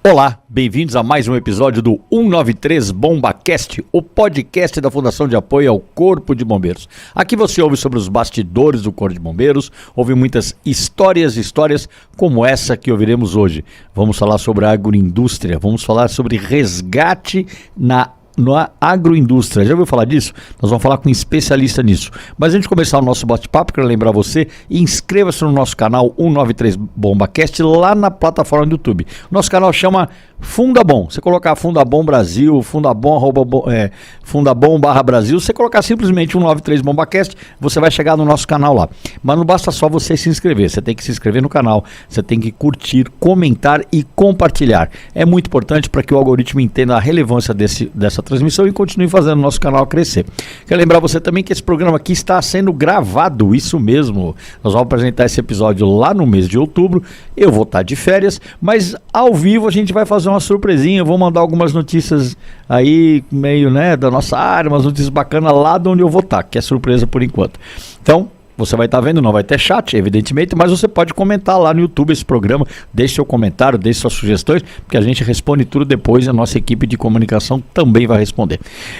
Olá, bem-vindos a mais um episódio do 193 BombaCast, o podcast da Fundação de Apoio ao Corpo de Bombeiros. Aqui você ouve sobre os bastidores do Corpo de Bombeiros, ouve muitas histórias como essa que ouviremos hoje. Vamos falar sobre a agroindústria, vamos falar sobre resgate na agroindústria. Já ouviu falar disso? Nós vamos falar com um especialista nisso. Mas antes de começar o nosso bate-papo, quero lembrar você, inscreva-se no nosso canal 193 BombaCast lá na plataforma do YouTube. Nosso canal chama Fundabom. Você colocar Fundabom Brasil, Fundabom/Brasil, você colocar simplesmente 193 BombaCast, você vai chegar no nosso canal lá. Mas não basta só você se inscrever, você tem que se inscrever no canal, você tem que curtir, comentar e compartilhar. É muito importante para que o algoritmo entenda a relevância dessa transmissão e continue fazendo o nosso canal crescer. Quero lembrar você também que esse programa aqui está sendo gravado, isso mesmo. Nós vamos apresentar esse episódio lá no mês de outubro, eu vou estar de férias, mas ao vivo a gente vai fazer uma surpresinha. Eu vou mandar algumas notícias aí, meio, da nossa área, umas notícias bacanas lá de onde eu vou estar, que é surpresa por enquanto. Então, você vai estar vendo, não vai ter chat, evidentemente, mas você pode comentar lá no YouTube esse programa, deixe seu comentário, deixe suas sugestões, porque a gente responde tudo depois e a nossa equipe de comunicação também vai responder.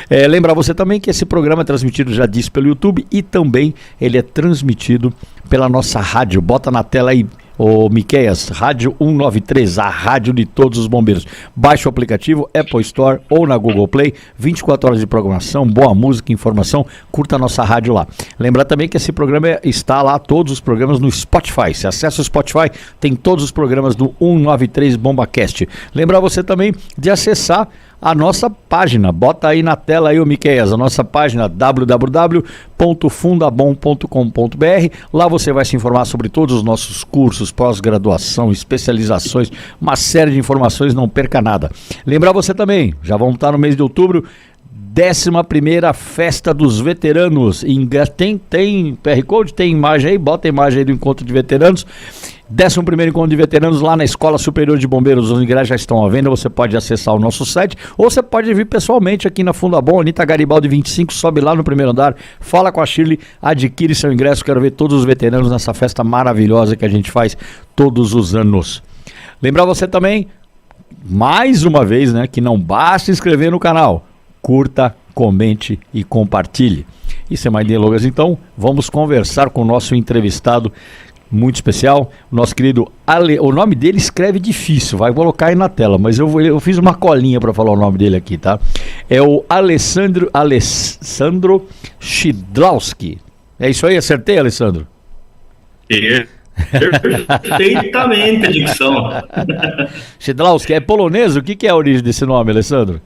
Lembrar você também que esse programa é transmitido, já disse, pelo YouTube e também ele é transmitido pela nossa rádio. Bota na tela aí, ô Miqueias, Rádio 193, a rádio de todos os bombeiros. Baixe o aplicativo Apple Store ou na Google Play, 24 horas de programação, boa música, informação, curta a nossa rádio lá. Lembrar também que esse programa está lá, todos os programas no Spotify. Se acessa o Spotify, tem todos os programas do 193 BombaCast. Lembrar você também de acessar a nossa página, bota aí na tela aí, ô Miqueias, a nossa página www.fundabom.com.br. Lá você vai se informar sobre todos os nossos cursos, pós-graduação, especializações, uma série de informações, não perca nada. Lembrar você também, já vamos estar no mês de outubro, 11ª Festa dos Veteranos. Tem QR Code, tem imagem aí, bota a imagem aí do Encontro de Veteranos. 11º Encontro de Veteranos lá na Escola Superior de Bombeiros. Os ingressos já estão à venda, você pode acessar o nosso site ou você pode vir pessoalmente aqui na Fundabom, Anita Garibaldi 25, sobe lá no primeiro andar, fala com a Shirley, adquire seu ingresso. Quero ver todos os veteranos nessa festa maravilhosa que a gente faz todos os anos. Lembrar você também, mais uma vez, que não basta se inscrever no canal, curta, comente e compartilhe. E sem mais delongas, então, vamos conversar com o nosso entrevistado muito especial, o nosso querido o nome dele escreve difícil, vai colocar aí na tela, mas eu fiz uma colinha para falar o nome dele aqui, tá? É o Alessandro Szydlowski. É isso aí, acertei, Alessandro? Perfeitamente a dicção. Szydlowski, é polonês? O que é a origem desse nome, Alessandro?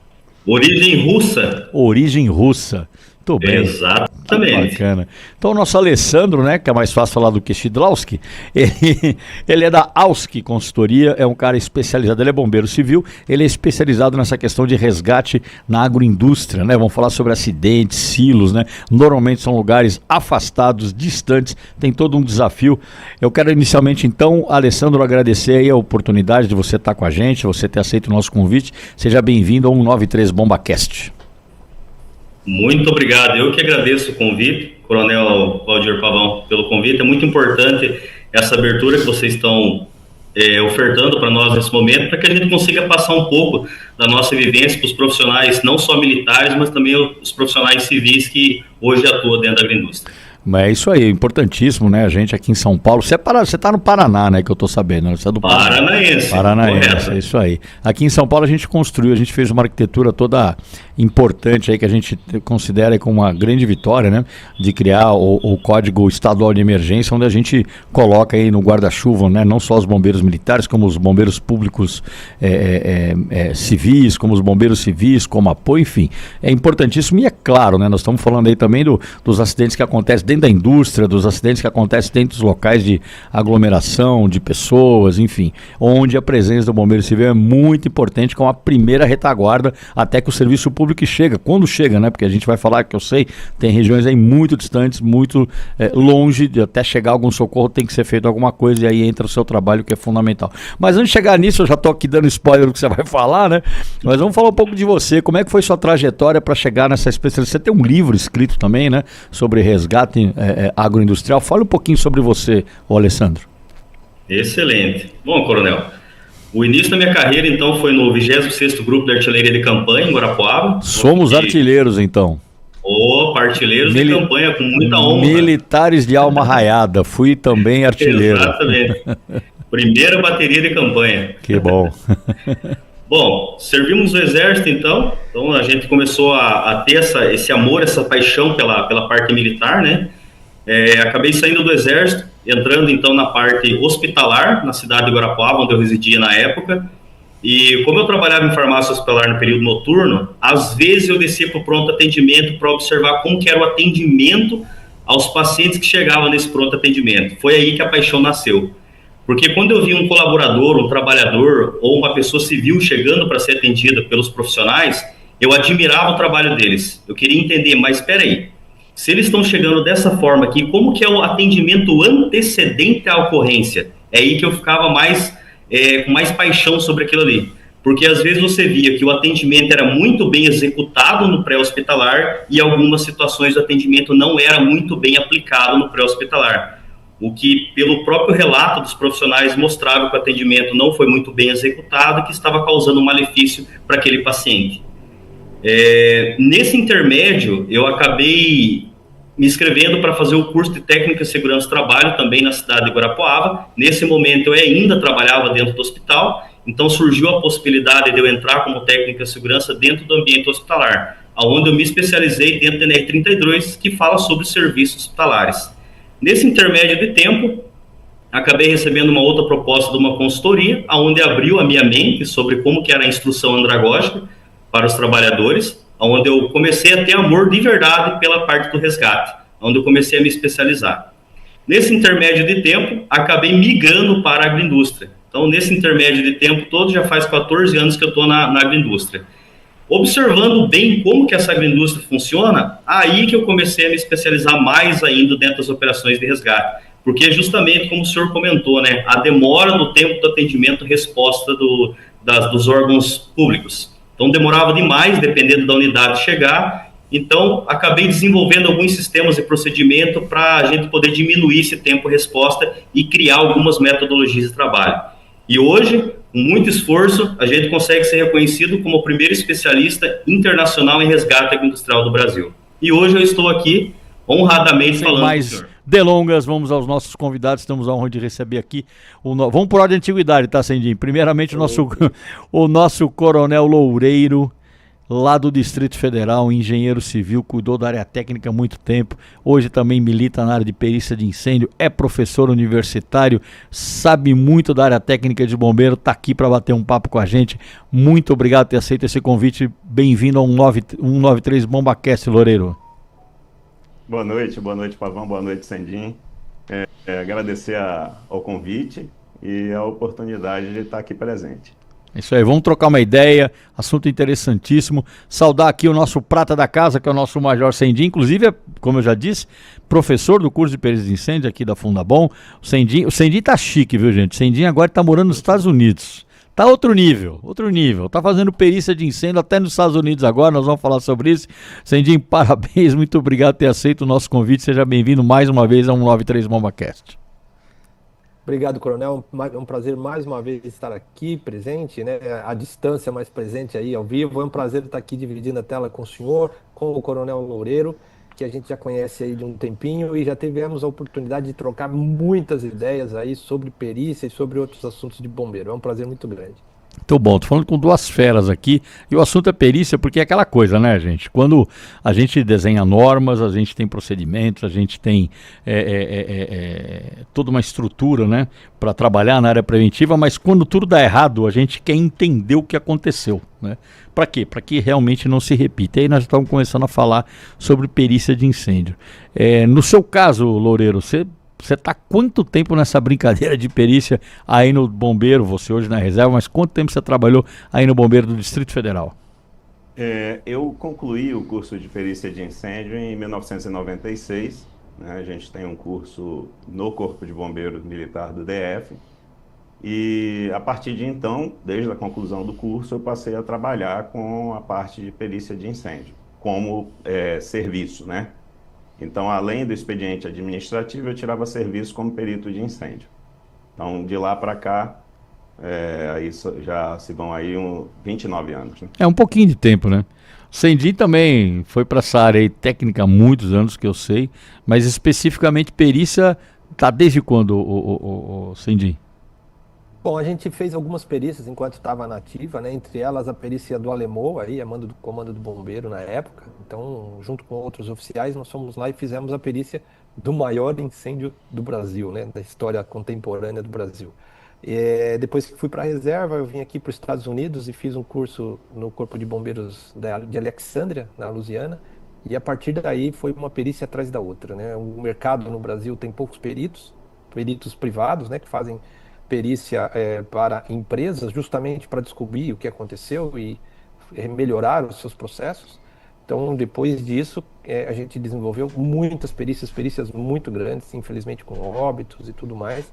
Origem russa. Origem russa. Muito bem. Exatamente. Bacana. Então o nosso Alessandro, que é mais fácil falar do que Szydlowski, ele é da Auski Consultoria, é um cara especializado, ele é bombeiro civil, ele é especializado nessa questão de resgate na agroindústria, Vamos falar sobre acidentes, silos, Normalmente são lugares afastados, distantes, tem todo um desafio. Eu quero inicialmente então, Alessandro, agradecer aí a oportunidade de você estar com a gente, você ter aceito o nosso convite. Seja bem-vindo ao 193 BombaCast. Muito obrigado, eu que agradeço o convite, Coronel Valdir Pavão, pelo convite. É muito importante essa abertura que vocês estão ofertando para nós nesse momento, para que a gente consiga passar um pouco da nossa vivência para os profissionais, não só militares, mas também os profissionais civis que hoje atuam dentro da agroindústria. Mas é isso aí, importantíssimo, A gente aqui em São Paulo, você está no Paraná, que eu estou sabendo, Você é do Paranaense. Paranaense, é isso aí. Aqui em São Paulo a gente fez uma arquitetura toda importante aí, que a gente considera como uma grande vitória, de criar o Código Estadual de Emergência, onde a gente coloca aí no guarda-chuva, não só os bombeiros militares, como os bombeiros públicos civis, como os bombeiros civis, como apoio, enfim. É importantíssimo e é claro, nós estamos falando aí também dos acidentes que acontecem dentro da indústria, dos acidentes que acontecem dentro dos locais de aglomeração, de pessoas, enfim, onde a presença do bombeiro civil é muito importante, como a primeira retaguarda até que o serviço público chega, quando chega, porque a gente vai falar, que eu sei, tem regiões aí muito distantes, muito longe, de até chegar algum socorro tem que ser feito alguma coisa, e aí entra o seu trabalho, que é fundamental. Mas antes de chegar nisso, eu já estou aqui dando spoiler do que você vai falar, Mas vamos falar um pouco de você, como é que foi sua trajetória para chegar nessa especialidade? Você tem um livro escrito também, sobre resgate agroindustrial. Fala um pouquinho sobre você, Alessandro. Excelente. Bom, Coronel, O início da minha carreira, então, foi no 26º Grupo de Artilharia de Campanha, em Guarapuava. Somos artilheiros, então. Artilheiros de campanha, com muita honra. Militares de alma raiada, fui também artilheiro. Exatamente. Primeira bateria de campanha. Que bom. Bom, servimos no Exército, então a gente começou a ter esse amor, essa paixão pela parte militar, né? Acabei saindo do Exército, entrando então na parte hospitalar, na cidade de Guarapuava, onde eu residia na época. E como eu trabalhava em farmácia hospitalar no período noturno, às vezes eu descia para o pronto atendimento para observar como que era o atendimento aos pacientes que chegavam nesse pronto atendimento. Foi aí que a paixão nasceu. Porque quando eu vi um colaborador, um trabalhador ou uma pessoa civil chegando para ser atendida pelos profissionais, eu admirava o trabalho deles. Eu queria entender, mas espera aí, se eles estão chegando dessa forma aqui, como que é o atendimento antecedente à ocorrência? É aí que eu ficava com mais paixão sobre aquilo ali. Porque às vezes você via que o atendimento era muito bem executado no pré-hospitalar e algumas situações do atendimento não era muito bem aplicado no pré-hospitalar. O que, pelo próprio relato dos profissionais, mostrava que o atendimento não foi muito bem executado e que estava causando um malefício para aquele paciente. Nesse intermédio, eu acabei me inscrevendo para fazer o curso de Técnica de Segurança do Trabalho, também na cidade de Guarapuava. Nesse momento, eu ainda trabalhava dentro do hospital, então surgiu a possibilidade de eu entrar como técnica de segurança dentro do ambiente hospitalar, onde eu me especializei dentro da NR32, que fala sobre serviços hospitalares. Nesse intermédio de tempo, acabei recebendo uma outra proposta de uma consultoria, onde abriu a minha mente sobre como que era a instrução andragógica para os trabalhadores, onde eu comecei a ter amor de verdade pela parte do resgate, onde eu comecei a me especializar. Nesse intermédio de tempo, acabei migrando para a agroindústria. Então, nesse intermédio de tempo todo, já faz 14 anos que eu estou na agroindústria. Observando bem como que essa agroindústria funciona, aí que eu comecei a me especializar mais ainda dentro das operações de resgate. Porque justamente como o senhor comentou, né, a demora do tempo do atendimento resposta dos órgãos públicos. Então demorava demais, dependendo da unidade chegar. Então acabei desenvolvendo alguns sistemas de procedimento para a gente poder diminuir esse tempo-resposta e criar algumas metodologias de trabalho. E hoje, com muito esforço, a gente consegue ser reconhecido como o primeiro especialista internacional em resgate agroindustrial do Brasil. E hoje eu estou aqui honradamente falando com o senhor. Delongas, vamos aos nossos convidados, estamos a honra de receber aqui, vamos por ordem de antiguidade, tá, Sendinho? Primeiramente o nosso Coronel Loureiro, lá do Distrito Federal, engenheiro civil, cuidou da área técnica há muito tempo, hoje também milita na área de perícia de incêndio, é professor universitário, sabe muito da área técnica de bombeiro, está aqui para bater um papo com a gente. Muito obrigado por ter aceito esse convite, bem-vindo ao 193 BombaCast, Loureiro. Boa noite, Pavão, boa noite, Sendinho. Agradecer ao convite e a oportunidade de estar aqui presente. Isso aí, vamos trocar uma ideia, assunto interessantíssimo. Saudar aqui o nosso prata da casa, que é o nosso Major Sendinho, inclusive, como eu já disse, professor do curso de perícia de incêndio aqui da Fundabom. O Sendinho tá chique, viu, gente? O Sendinho agora tá morando nos Estados Unidos. Tá outro nível. Tá fazendo perícia de incêndio até nos Estados Unidos agora, nós vamos falar sobre isso. Sendinho, parabéns, muito obrigado por ter aceito o nosso convite. Seja bem-vindo mais uma vez a 193 BombaCast. Obrigado, Coronel. É um prazer mais uma vez estar aqui presente, né? À distância, mais presente aí ao vivo. É um prazer estar aqui dividindo a tela com o senhor, com o Coronel Loureiro, que a gente já conhece aí de um tempinho e já tivemos a oportunidade de trocar muitas ideias aí sobre perícia e sobre outros assuntos de bombeiro. É um prazer muito grande. Muito bom, tô falando com duas feras aqui e o assunto é perícia porque é aquela coisa, né, gente? Quando a gente desenha normas, a gente tem procedimentos, a gente tem toda uma estrutura, né, para trabalhar na área preventiva, mas quando tudo dá errado, a gente quer entender o que aconteceu, né? Para quê? Para que realmente não se repita. E aí nós estamos começando a falar sobre perícia de incêndio. No seu caso, Loureiro, você está há quanto tempo nessa brincadeira de perícia aí no Bombeiro, você hoje na reserva, mas quanto tempo você trabalhou aí no Bombeiro do Distrito Federal? Eu concluí o curso de perícia de incêndio em 1996, né? A gente tem um curso no Corpo de Bombeiros Militar do DF e a partir de então, desde a conclusão do curso, eu passei a trabalhar com a parte de perícia de incêndio, como serviço, né? Então, além do expediente administrativo, eu tirava serviço como perito de incêndio. Então, de lá para cá, Aí já se vão aí 29 anos, né? É um pouquinho de tempo, né? O Cendi também foi para essa área aí técnica há muitos anos, que eu sei, mas especificamente perícia, tá desde quando, o Cendi? Bom, a gente fez algumas perícias enquanto estava na ativa, né? Entre elas a perícia do Alemão, aí, a mando do Comando do Bombeiro na época. Então, junto com outros oficiais, nós fomos lá e fizemos a perícia do maior incêndio do Brasil, né? Da história contemporânea do Brasil. Depois que fui para a reserva, eu vim aqui para os Estados Unidos e fiz um curso no Corpo de Bombeiros de Alexandria, na Louisiana. E a partir daí foi uma perícia atrás da outra, né? O mercado no Brasil tem poucos peritos, peritos privados, né? Que fazem perícia para empresas, justamente para descobrir o que aconteceu e melhorar os seus processos. Então, depois disso, a gente desenvolveu muitas perícias, perícias muito grandes, infelizmente com óbitos e tudo mais.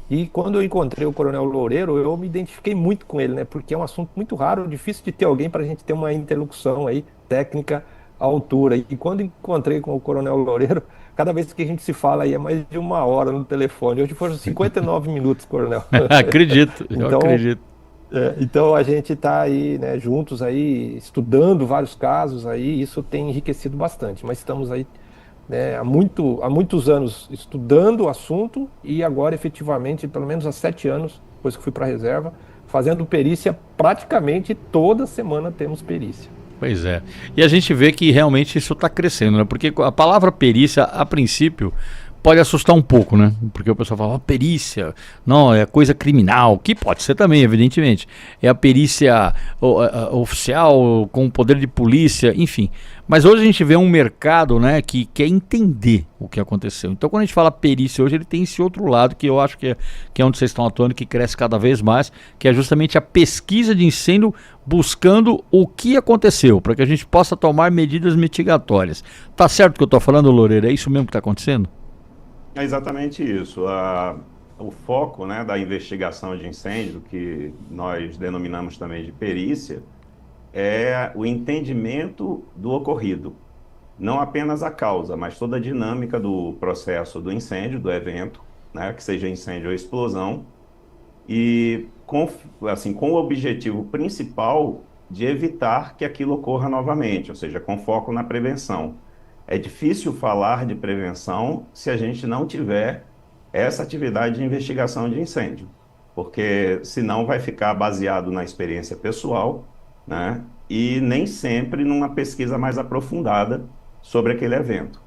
E quando eu encontrei o Coronel Loureiro, eu me identifiquei muito com ele, né? Porque é um assunto muito raro, difícil de ter alguém para a gente ter uma interlocução aí técnica à altura. E quando encontrei com o Coronel Loureiro, cada vez que a gente se fala aí é mais de 1 hora no telefone. Hoje foram 59 minutos, Coronel. Acredito, eu Então, acredito. então a gente está aí, né, juntos aí, estudando vários casos aí, isso tem enriquecido bastante. Mas estamos aí, né, há muitos anos estudando o assunto e agora efetivamente, pelo menos há 7 anos, depois que fui para a reserva, fazendo perícia praticamente toda semana temos perícia. Pois é. E a gente vê que realmente isso está crescendo, né? Porque a palavra perícia, a princípio, pode assustar um pouco, né? Porque o pessoal fala, perícia, não, é coisa criminal, que pode ser também, evidentemente. É a perícia oficial, com o poder de polícia, enfim. Mas hoje a gente vê um mercado, né, que quer entender o que aconteceu. Então, quando a gente fala perícia hoje, ele tem esse outro lado, que eu acho que é onde vocês estão atuando, que cresce cada vez mais, que é justamente a pesquisa de incêndio, buscando o que aconteceu, para que a gente possa tomar medidas mitigatórias. Tá certo o que eu estou falando, Loureiro? É isso mesmo que está acontecendo? É exatamente isso. O foco, né, da investigação de incêndio, que nós denominamos também de perícia, é o entendimento do ocorrido. Não apenas a causa, mas toda a dinâmica do processo do incêndio, do evento, né, que seja incêndio ou explosão, e com o objetivo principal de evitar que aquilo ocorra novamente, ou seja, com foco na prevenção. É difícil falar de prevenção se a gente não tiver essa atividade de investigação de incêndio, porque senão vai ficar baseado na experiência pessoal, né? E nem sempre numa pesquisa mais aprofundada sobre aquele evento,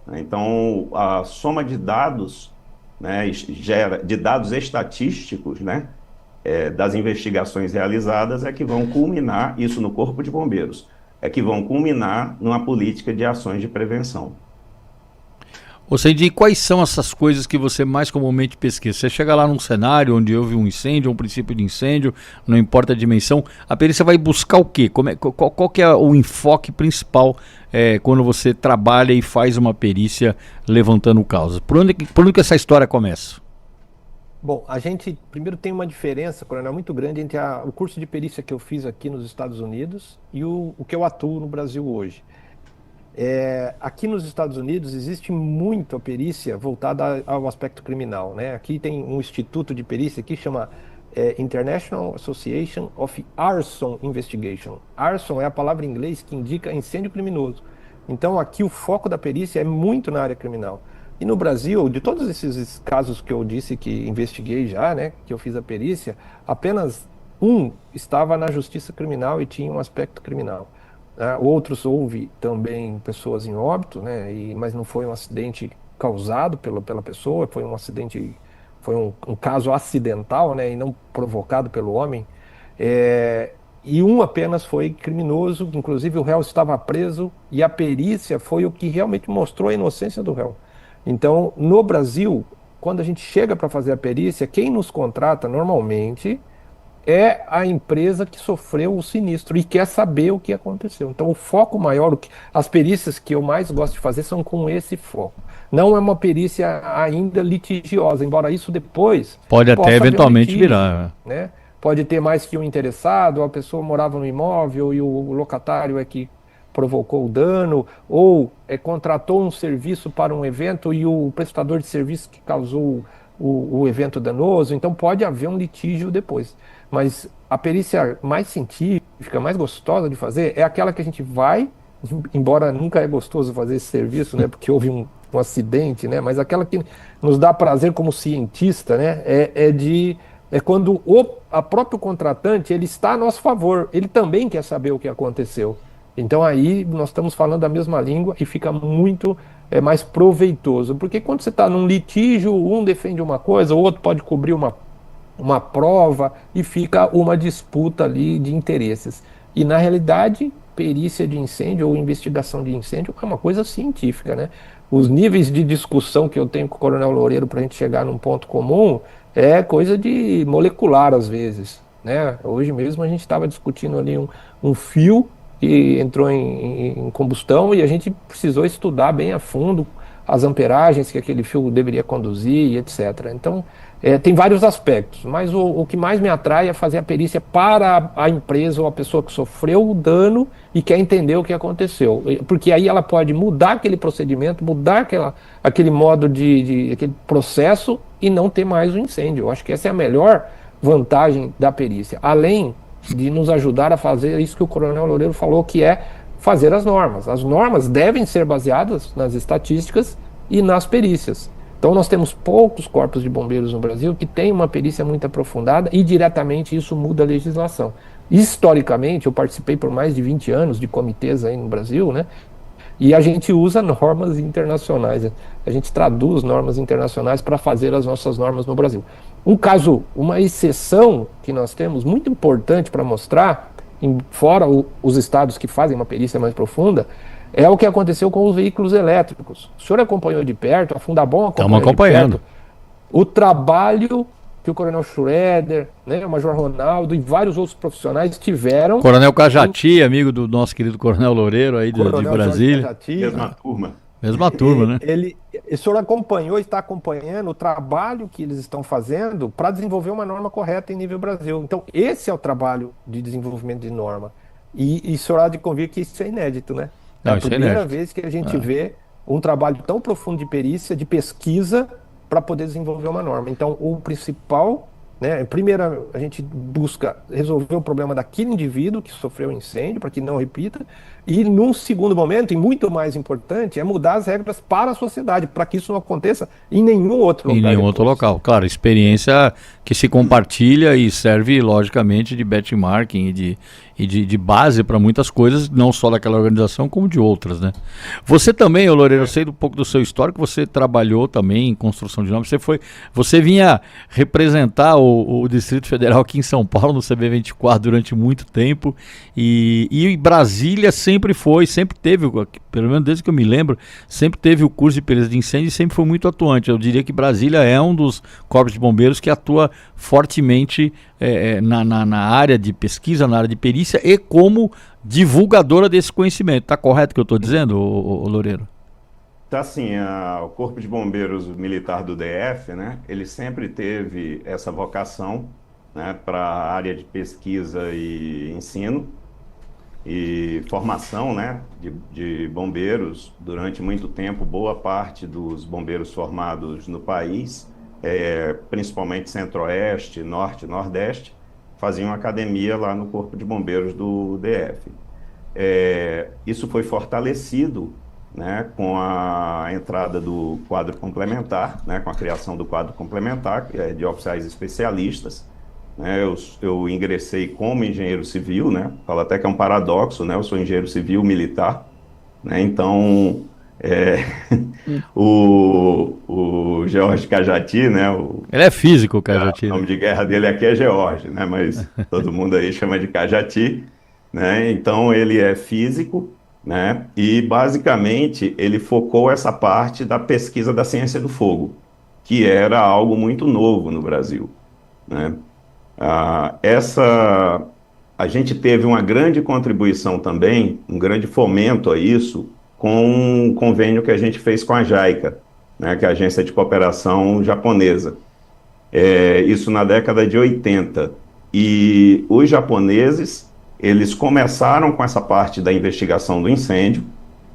né? Então, a soma de dados, né, de dados estatísticos, né, das investigações realizadas é que vão culminar, isso no Corpo de Bombeiros, é que vão culminar numa política de ações de prevenção. Ô Cendi, quais são essas coisas que você mais comumente pesquisa? Você chega lá num cenário onde houve um incêndio, um princípio de incêndio, não importa a dimensão, a perícia vai buscar o quê? Qual que é o enfoque principal quando você trabalha e faz uma perícia levantando causas? Por onde que essa história começa? Bom, a gente primeiro tem uma diferença, Coronel, muito grande entre o curso de perícia que eu fiz aqui nos Estados Unidos e o que eu atuo no Brasil hoje. Aqui nos Estados Unidos existe muito a perícia voltada ao aspecto criminal, né? Aqui tem um instituto de perícia que chama International Association of Arson Investigation. Arson é a palavra em inglês que indica incêndio criminoso. Então aqui o foco da perícia é muito na área criminal. E no Brasil, de todos esses casos que eu disse que investiguei já, né, que eu fiz a perícia, apenas um estava na justiça criminal e tinha um aspecto criminal. Outros houve também pessoas em óbito, né, mas não foi um acidente causado pela pessoa, foi um acidente, foi um caso acidental, né, e não provocado pelo homem. E um apenas foi criminoso, inclusive o réu estava preso e a perícia foi o que realmente mostrou a inocência do réu. Então, no Brasil, quando a gente chega para fazer a perícia, quem nos contrata normalmente é a empresa que sofreu o sinistro e quer saber o que aconteceu. Então, o foco maior, as perícias que eu mais gosto de fazer são com esse foco. Não é uma perícia ainda litigiosa, embora isso depois pode até eventualmente virar, né? Pode ter mais que um interessado, a pessoa morava no imóvel e o locatário é que provocou o dano, ou contratou um serviço para um evento e o prestador de serviço que causou o evento danoso, então pode haver um litígio depois. Mas a perícia mais científica, mais gostosa de fazer, é aquela que a gente vai, embora nunca é gostoso fazer esse serviço, né, porque houve um acidente, né, mas aquela que nos dá prazer como cientista, né, é quando a próprio contratante ele está a nosso favor, ele também quer saber o que aconteceu. Então aí nós estamos falando a mesma língua e fica muito mais proveitoso, porque quando você está num litígio, um defende uma coisa, o outro pode cobrir uma prova e fica uma disputa ali de interesses. E na realidade, perícia de incêndio ou investigação de incêndio é uma coisa científica, né? Os níveis de discussão que eu tenho com o Coronel Loureiro para a gente chegar num ponto comum é coisa de molecular às vezes, né? Hoje mesmo a gente estava discutindo ali um fio que entrou em combustão e a gente precisou estudar bem a fundo as amperagens que aquele fio deveria conduzir e etc. Então, tem vários aspectos, mas o que mais me atrai é fazer a perícia para a empresa ou a pessoa que sofreu o dano e quer entender o que aconteceu. Porque aí ela pode mudar aquele procedimento, mudar aquele modo aquele processo e não ter mais o incêndio. Eu acho que essa é a melhor vantagem da perícia. Além de nos ajudar a fazer isso que o Coronel Loureiro falou, que é fazer as normas. As normas devem ser baseadas nas estatísticas e nas perícias. Então nós temos poucos corpos de bombeiros no Brasil que têm uma perícia muito aprofundada e diretamente isso muda a legislação. Historicamente, eu participei por mais de 20 anos de comitês aí no Brasil, né? E a gente usa normas internacionais, a gente traduz normas internacionais para fazer as nossas normas no Brasil. Um caso, uma exceção que nós temos, muito importante para mostrar, fora os estados que fazem uma perícia mais profunda, é o que aconteceu com os veículos elétricos. O senhor acompanhou de perto, a Fundabom acompanhou de perto o trabalho que o Coronel Schroeder, né, o Major Ronaldo e vários outros profissionais tiveram. Coronel Cajati, amigo do nosso querido Coronel Loureiro aí de Brasília. Cajati, mesma turma. Mesma turma, né? O senhor acompanhou, está acompanhando o trabalho que eles estão fazendo para desenvolver uma norma correta em nível Brasil. Então, esse é o trabalho de desenvolvimento de norma. E o senhor há de convir que isso é inédito, né? É a primeira vez que a gente vê um trabalho tão profundo de perícia, de pesquisa, para poder desenvolver uma norma. Então, o principal, né, primeiro a gente busca resolver o problema daquele indivíduo que sofreu um incêndio, para que não repita, e num segundo momento, e muito mais importante, é mudar as regras para a sociedade, para que isso não aconteça em nenhum outro lugar. Em nenhum outro local. Claro, experiência que se compartilha e serve, logicamente, de benchmarking e de base para muitas coisas, não só daquela organização, como de outras, né? Você também, Loureiro, eu sei um pouco do seu histórico, você trabalhou também em construção de normas, você vinha representar o Distrito Federal aqui em São Paulo, no CB24, durante muito tempo, e Brasília sempre teve, pelo menos desde que eu me lembro, sempre teve o curso de perícia de incêndio e sempre foi muito atuante. Eu diria que Brasília é um dos corpos de bombeiros que atua fortemente na área de pesquisa, na área de perícia e como divulgadora desse conhecimento. Está correto o que eu estou dizendo, Loureiro? Tá sim, o Corpo de Bombeiros Militar do DF, né, ele sempre teve essa vocação, né, para a área de pesquisa e ensino e formação, né, de bombeiros. Durante muito tempo, boa parte dos bombeiros formados no país, principalmente Centro-Oeste, Norte e Nordeste, faziam academia lá no Corpo de Bombeiros do DF. Isso foi fortalecido, né, com a entrada do quadro complementar, né, com a criação do quadro complementar de oficiais especialistas. Né, eu ingressei como engenheiro civil, né, falo até que é um paradoxo, né, eu sou engenheiro civil militar, né, então o George Cajati, né, ele é físico, o Cajati. O nome de guerra dele aqui é George, né, mas todo mundo aí chama de Cajati, né, então ele é físico, né, e basicamente ele focou essa parte da pesquisa da ciência do fogo, que era algo muito novo no Brasil, né. A gente teve uma grande contribuição também, um grande fomento a isso, com um convênio que a gente fez com a JICA, né, que é a Agência de Cooperação Japonesa. Isso na década de 80. E os japoneses, eles começaram com essa parte da investigação do incêndio,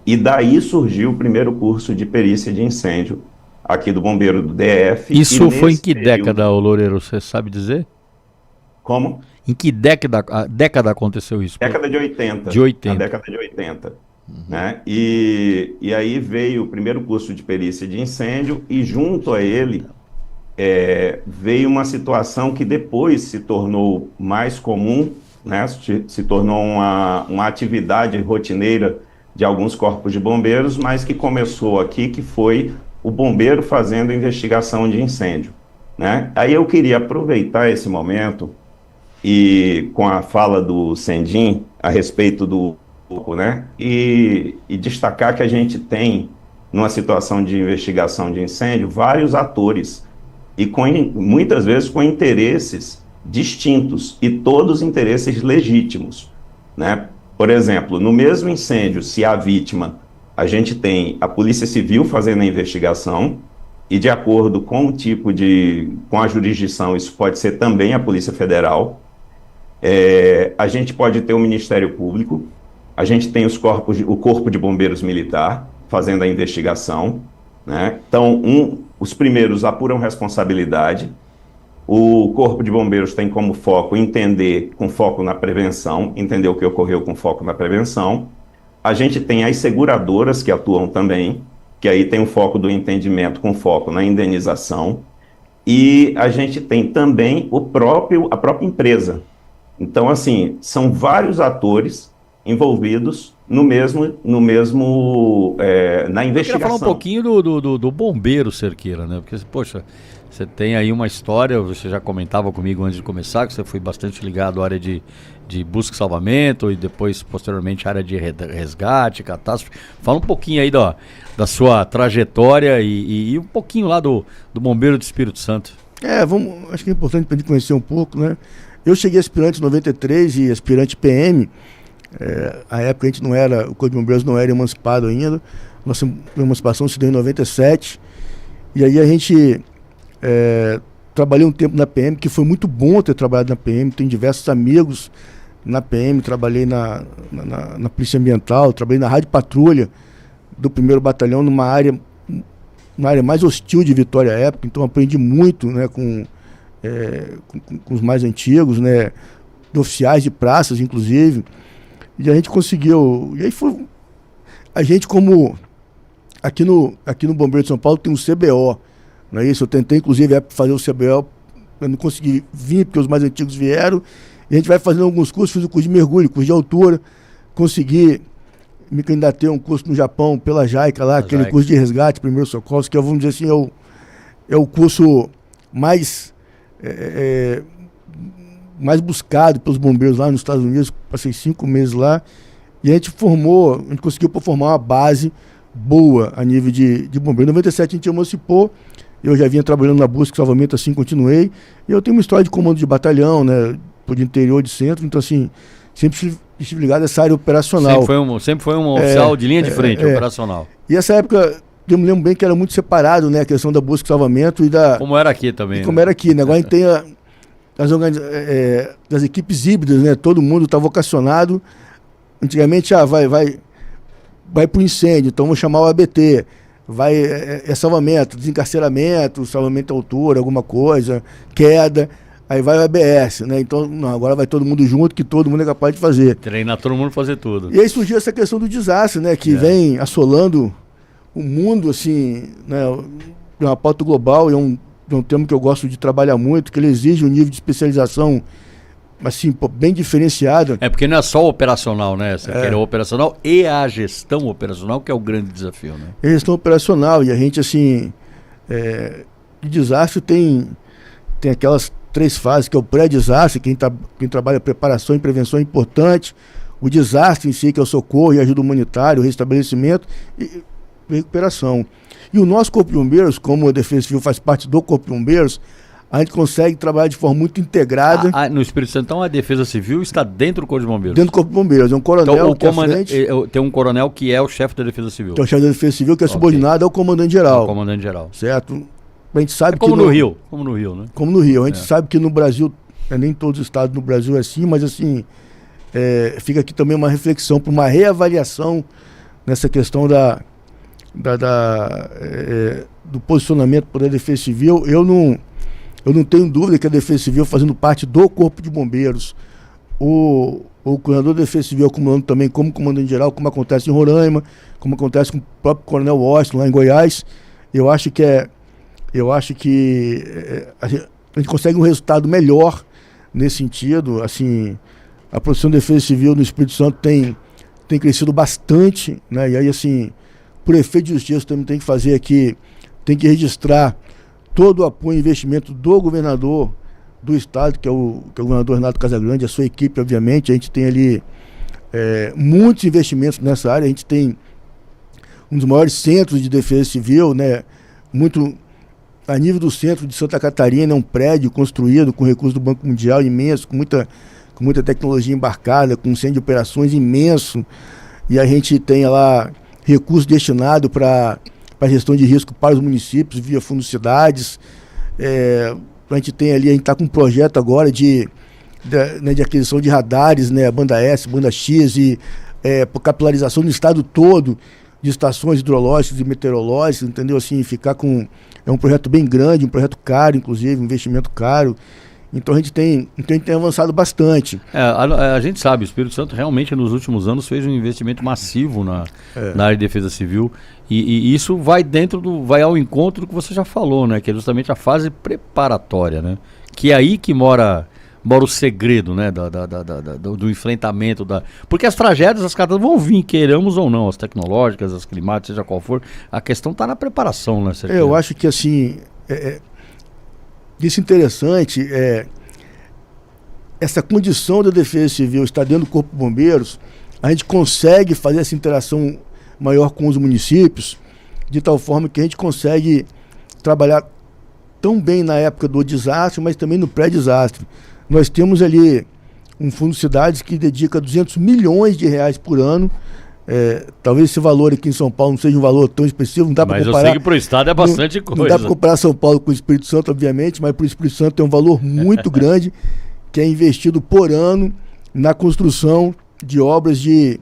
e daí surgiu o primeiro curso de perícia de incêndio aqui do Bombeiro do DF. Isso foi em que período... década, ô Loureiro, você sabe dizer? Como? Em que década aconteceu isso? Década de 80. De 80. Na década de 80. Né? E aí veio o primeiro curso de perícia de incêndio e junto a ele veio uma situação que depois se tornou mais comum, né? Se tornou uma atividade rotineira de alguns corpos de bombeiros, mas que começou aqui, que foi o bombeiro fazendo investigação de incêndio, né? Aí eu queria aproveitar esse momento e com a fala do Sendim a respeito do né? E destacar que a gente tem, numa situação de investigação de incêndio, vários atores e muitas vezes com interesses distintos e todos interesses legítimos, né? Por exemplo, no mesmo incêndio, se a vítima, a gente tem a Polícia Civil fazendo a investigação e de acordo com o tipo com a jurisdição, isso pode ser também a Polícia Federal. A gente pode ter o Ministério Público, a gente tem o Corpo de Bombeiros Militar fazendo a investigação, né? Então, os primeiros apuram responsabilidade, o Corpo de Bombeiros tem como foco entender, com foco na prevenção, entender o que ocorreu com foco na prevenção. A gente tem as seguradoras que atuam também, que aí tem o foco do entendimento com foco na indenização, e a gente tem também a própria empresa. Então, assim, são vários atores envolvidos na investigação. Eu queria falar um pouquinho do bombeiro, Cerqueira, né? Porque, poxa, você tem aí uma história, você já comentava comigo antes de começar, que você foi bastante ligado à área de busca e salvamento e depois, posteriormente, à área de resgate, catástrofe. Fala um pouquinho aí da sua trajetória e um pouquinho lá do Bombeiro do Espírito Santo. Acho que é importante para a gente conhecer um pouco, né? Eu cheguei aspirante em 93 e aspirante PM. A época o Corpo de Bombeiros não era emancipado ainda. Nossa emancipação se deu em 97. E aí a gente trabalhei um tempo na PM, que foi muito bom ter trabalhado na PM. Tenho diversos amigos na PM. Trabalhei na Polícia Ambiental, trabalhei na Rádio Patrulha do 1º Batalhão, numa área mais hostil de Vitória à época. Então aprendi muito, né, com os mais antigos, né, oficiais de praças, inclusive. E a gente conseguiu. E aí foi. A gente, como. Aqui no Bombeiro de São Paulo tem um CBO. Não é isso? Eu tentei, inclusive, fazer o CBO. Eu não consegui vir, porque os mais antigos vieram. E a gente vai fazendo alguns cursos. Fiz o curso de mergulho, curso de altura. Consegui me candidatei a um curso no Japão, pela JICA lá, aquele curso de resgate, primeiros socorros, que vamos dizer assim, é o curso mais buscado pelos bombeiros lá nos Estados Unidos. Passei 5 meses lá e a gente conseguiu formar uma base boa a nível de bombeiro. Em 97 a gente emancipou, eu já vinha trabalhando na busca e salvamento, assim continuei. E eu tenho uma história de comando de batalhão, né, de interior, de centro, então assim, sempre estive ligado a essa área operacional. Sempre foi um oficial de linha de frente, operacional. E essa época, eu me lembro bem que era muito separado, né, a questão da busca e salvamento e da... Como era aqui também. Como era aqui, né? Agora a gente tem as equipes híbridas, né? Todo mundo está vocacionado. Antigamente, vai para o incêndio, então vou chamar o ABT. Salvamento, desencarceramento, salvamento à altura, alguma coisa, queda, aí vai o ABS, né? Então, não, agora vai todo mundo junto, que todo mundo é capaz de fazer. Treinar todo mundo fazer tudo. E aí surgiu essa questão do desastre, né? Que vem assolando o mundo, assim, né? É uma pauta global, é um tema que eu gosto de trabalhar muito, que ele exige um nível de especialização assim, bem diferenciado. Porque não é só o operacional, né? Você quer o operacional e a gestão operacional, que é o grande desafio, né? A gestão operacional, e a gente, assim, de desastre tem aquelas 3 fases, que é o pré-desastre, quem trabalha preparação e prevenção é importante, o desastre em si, que é o socorro e ajuda humanitária, o restabelecimento e recuperação. E o nosso Corpo de Bombeiros, como a Defesa Civil faz parte do Corpo de Bombeiros, a gente consegue trabalhar de forma muito integrada. No Espírito Santo, então, a Defesa Civil está dentro do Corpo de Bombeiros? Dentro do Corpo de Bombeiros. É um coronel então, tem um coronel que é o chefe da Defesa Civil. Tem o chefe da Defesa Civil, que é subordinado ao comandante-geral. Comandante-geral. Certo? A gente sabe como no Rio. Como no Rio, né? Como no Rio. A gente sabe que no Brasil, nem todos os estados do Brasil é assim, mas assim, fica aqui também uma reflexão para uma reavaliação nessa questão do posicionamento da Defesa Civil, eu não tenho dúvida que a Defesa Civil, fazendo parte do Corpo de Bombeiros, o coordenador da Defesa Civil acumulando também como comandante-geral, como acontece em Roraima, como acontece com o próprio Coronel Washington lá em Goiás, eu acho que a gente consegue um resultado melhor nesse sentido. Assim, a produção de Defesa Civil no Espírito Santo tem crescido bastante, né? E aí, assim, por efeito de justiça, também tem que fazer aqui, tem que registrar todo o apoio e investimento do governador do estado, que é o governador Renato Casagrande, a sua equipe, obviamente. A gente tem ali muitos investimentos nessa área. A gente tem um dos maiores centros de defesa civil, né? Muito a nível do centro de Santa Catarina, um prédio construído com recursos do Banco Mundial imenso, com muita tecnologia embarcada, com um centro de operações imenso, e a gente tem lá recursos destinados para gestão de risco para os municípios via Fundo Cidades. A gente está com um projeto agora de aquisição de radares, né, banda S, banda X, e por capilarização no estado todo de estações hidrológicas e meteorológicas, entendeu? Assim, é um projeto bem grande, um projeto caro, inclusive, um investimento caro. Então a gente tem avançado bastante. A gente sabe, o Espírito Santo realmente nos últimos anos fez um investimento massivo na área de defesa civil, e isso vai vai ao encontro do que você já falou, né? Que é justamente a fase preparatória, né? Que é aí que mora o segredo, né? Do enfrentamento porque as tragédias, as catástrofes vão vir, queiramos ou não, as tecnológicas, as climáticas, seja qual for, a questão está na preparação, né? Eu acho que assim, isso interessante, essa condição da defesa civil estar dentro do Corpo de Bombeiros, a gente consegue fazer essa interação maior com os municípios, de tal forma que a gente consegue trabalhar tão bem na época do desastre, mas também no pré-desastre. Nós temos ali um Fundo Cidades que dedica 200 milhões de reais por ano. Talvez esse valor aqui em São Paulo não seja um valor tão expressivo, não dá para comparar. Mas eu sei que para o estado é bastante coisa. Não dá para comparar São Paulo com o Espírito Santo, obviamente, mas para o Espírito Santo tem um valor muito grande que é investido por ano na construção de obras de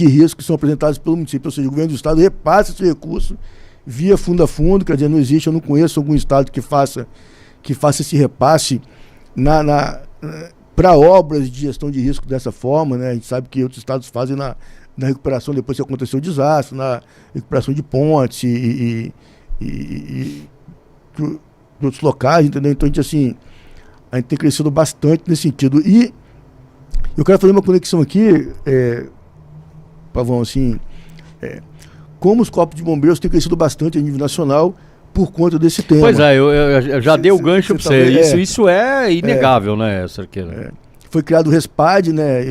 risco que são apresentadas pelo município. Ou seja, o governo do estado repassa esse recurso via fundo a fundo. Quer dizer, não existe, eu não conheço algum estado que faça esse repasse para obras de gestão de risco dessa forma, né? A gente sabe que outros estados fazem na recuperação depois que aconteceu o desastre, na recuperação de pontes e de outros locais, entendeu? Então a gente tem crescido bastante nesse sentido. E eu quero fazer uma conexão aqui, Pavão, assim, como os corpos de bombeiros têm crescido bastante a nível nacional por conta desse tema. Pois eu já dei o gancho para você. Isso é inegável, né, Cerqueira? Foi criado o RESPAD, né,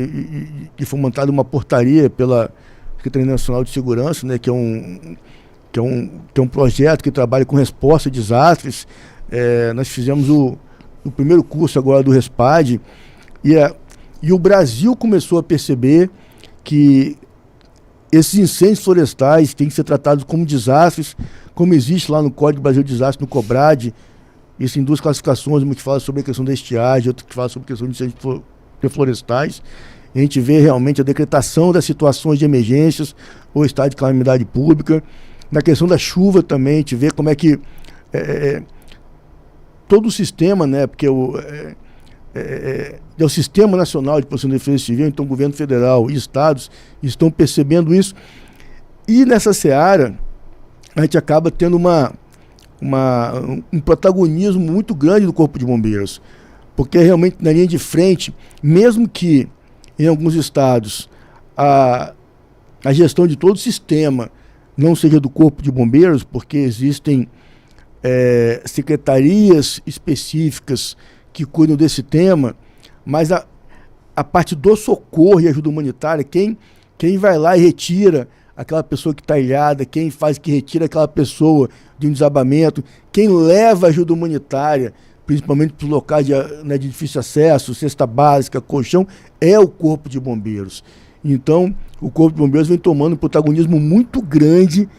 e foi montada uma portaria pela Secretaria Nacional de Segurança, né, que é um projeto que trabalha com resposta a desastres. Nós fizemos o primeiro curso agora do RESPAD, e o Brasil começou a perceber que esses incêndios florestais têm que ser tratados como desastres, como existe lá no Código Brasil de Desastres, no COBRAD. Isso em duas classificações, uma que fala sobre a questão da estiagem, outra que fala sobre a questão de incêndios florestais. A gente vê realmente a decretação das situações de emergências ou estado de calamidade pública. Na questão da chuva também, a gente vê como é que todo o sistema, né, porque é o Sistema Nacional de Proteção e Defesa Civil, então o governo federal e estados estão percebendo isso. E nessa seara, a gente acaba tendo um protagonismo muito grande do Corpo de Bombeiros, porque realmente na linha de frente, mesmo que em alguns estados a gestão de todo o sistema não seja do Corpo de Bombeiros, porque existem secretarias específicas que cuidam desse tema, mas a parte do socorro e ajuda humanitária, quem vai lá e retira aquela pessoa que está ilhada, quem faz que retira aquela pessoa de um desabamento, quem leva ajuda humanitária, principalmente para os locais de difícil acesso, cesta básica, colchão, é o Corpo de Bombeiros. Então, o Corpo de Bombeiros vem tomando um protagonismo muito grande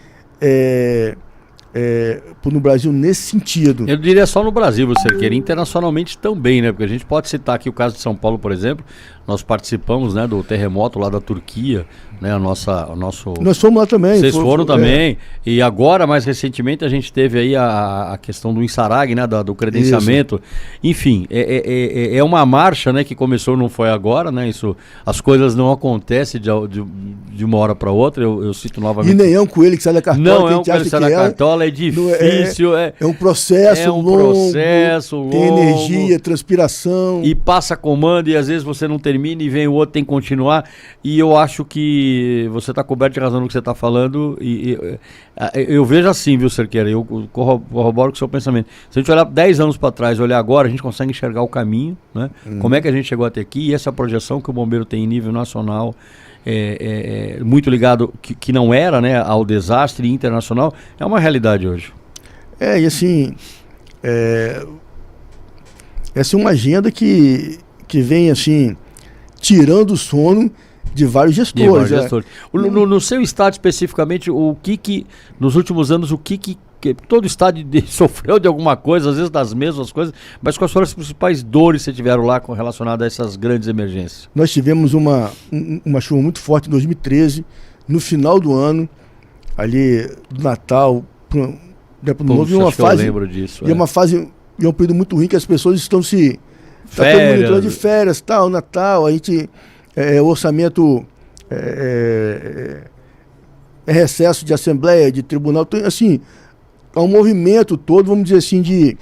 no Brasil nesse sentido. Eu diria só no Brasil, você queria internacionalmente também, né? Porque a gente pode citar aqui o caso de São Paulo, por exemplo. Nós participamos, né, do terremoto lá da Turquia, né? O nosso... Nós fomos lá também. Vocês foram também. E agora, mais recentemente, a gente teve aí a questão do Insarag, né? Do credenciamento. Isso. Enfim, é uma marcha, né? Que começou, não foi agora, né? Isso, as coisas não acontecem de uma hora para outra. Eu cito novamente. E nem é um coelho que sai da cartola. Não é um coelho que sai da cartola, é difícil. É um processo longo. Tem energia, transpiração. E passa comando e às vezes você não termina e vem o outro, tem que continuar. E eu acho que você está coberto de razão no que você está falando. Eu vejo assim, viu, Cerqueira? Eu corroboro com o seu pensamento. Se a gente olhar 10 anos para trás, olhar agora, a gente consegue enxergar o caminho, né? Como é que a gente chegou até aqui, e essa projeção que o bombeiro tem em nível nacional, muito ligado, que não era, né, ao desastre internacional, é uma realidade hoje. E assim, essa é uma agenda que vem assim, tirando o sono de vários gestores. No seu estado especificamente, nos últimos anos, que todo estado sofreu de alguma coisa, às vezes das mesmas coisas, mas quais foram as principais dores que você tiveram lá relacionadas a essas grandes emergências? Nós tivemos uma chuva muito forte em 2013, no final do ano, ali do Natal para o Novo, uma fase, eu lembro disso. E uma fase, e um período muito ruim que as pessoas estão todo mundo entrando de férias, tal, Natal, a gente, o orçamento é recesso de assembleia, de tribunal, então, assim, há um movimento todo, vamos dizer assim, de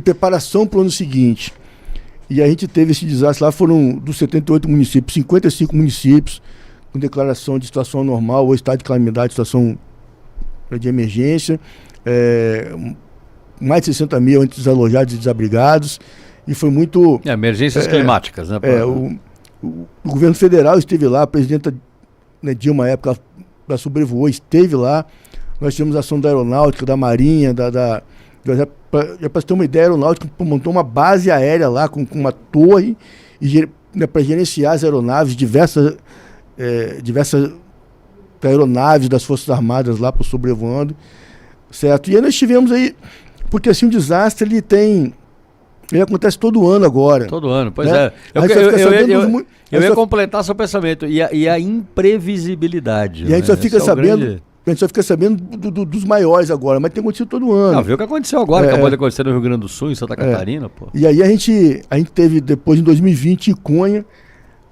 preparação para o ano seguinte. E a gente teve esse desastre lá, foram dos 78 municípios, 55 municípios com declaração de situação normal ou estado de calamidade, situação de emergência, mais de 60 mil entre desalojados e desabrigados, e foi muito... emergências climáticas, né? O governo federal esteve lá, a presidenta, né, Dilma, na época, ela sobrevoou, esteve lá. Nós tivemos ação da aeronáutica, da marinha, já para ter uma ideia, a aeronáutica montou uma base aérea lá com uma torre, né, para gerenciar as aeronaves, diversas aeronaves das Forças Armadas lá por sobrevoando, certo? E aí nós tivemos aí, porque assim o desastre ele acontece todo ano agora. Todo ano, pois né? Eu ia completar seu pensamento. E a imprevisibilidade. E a gente só fica sabendo. A gente só fica sabendo dos maiores agora, mas tem acontecido todo ano. Não, viu o que aconteceu agora, acabou de acontecer no Rio Grande do Sul, em Santa Catarina, pô. E aí a gente teve depois em 2020 Iconha,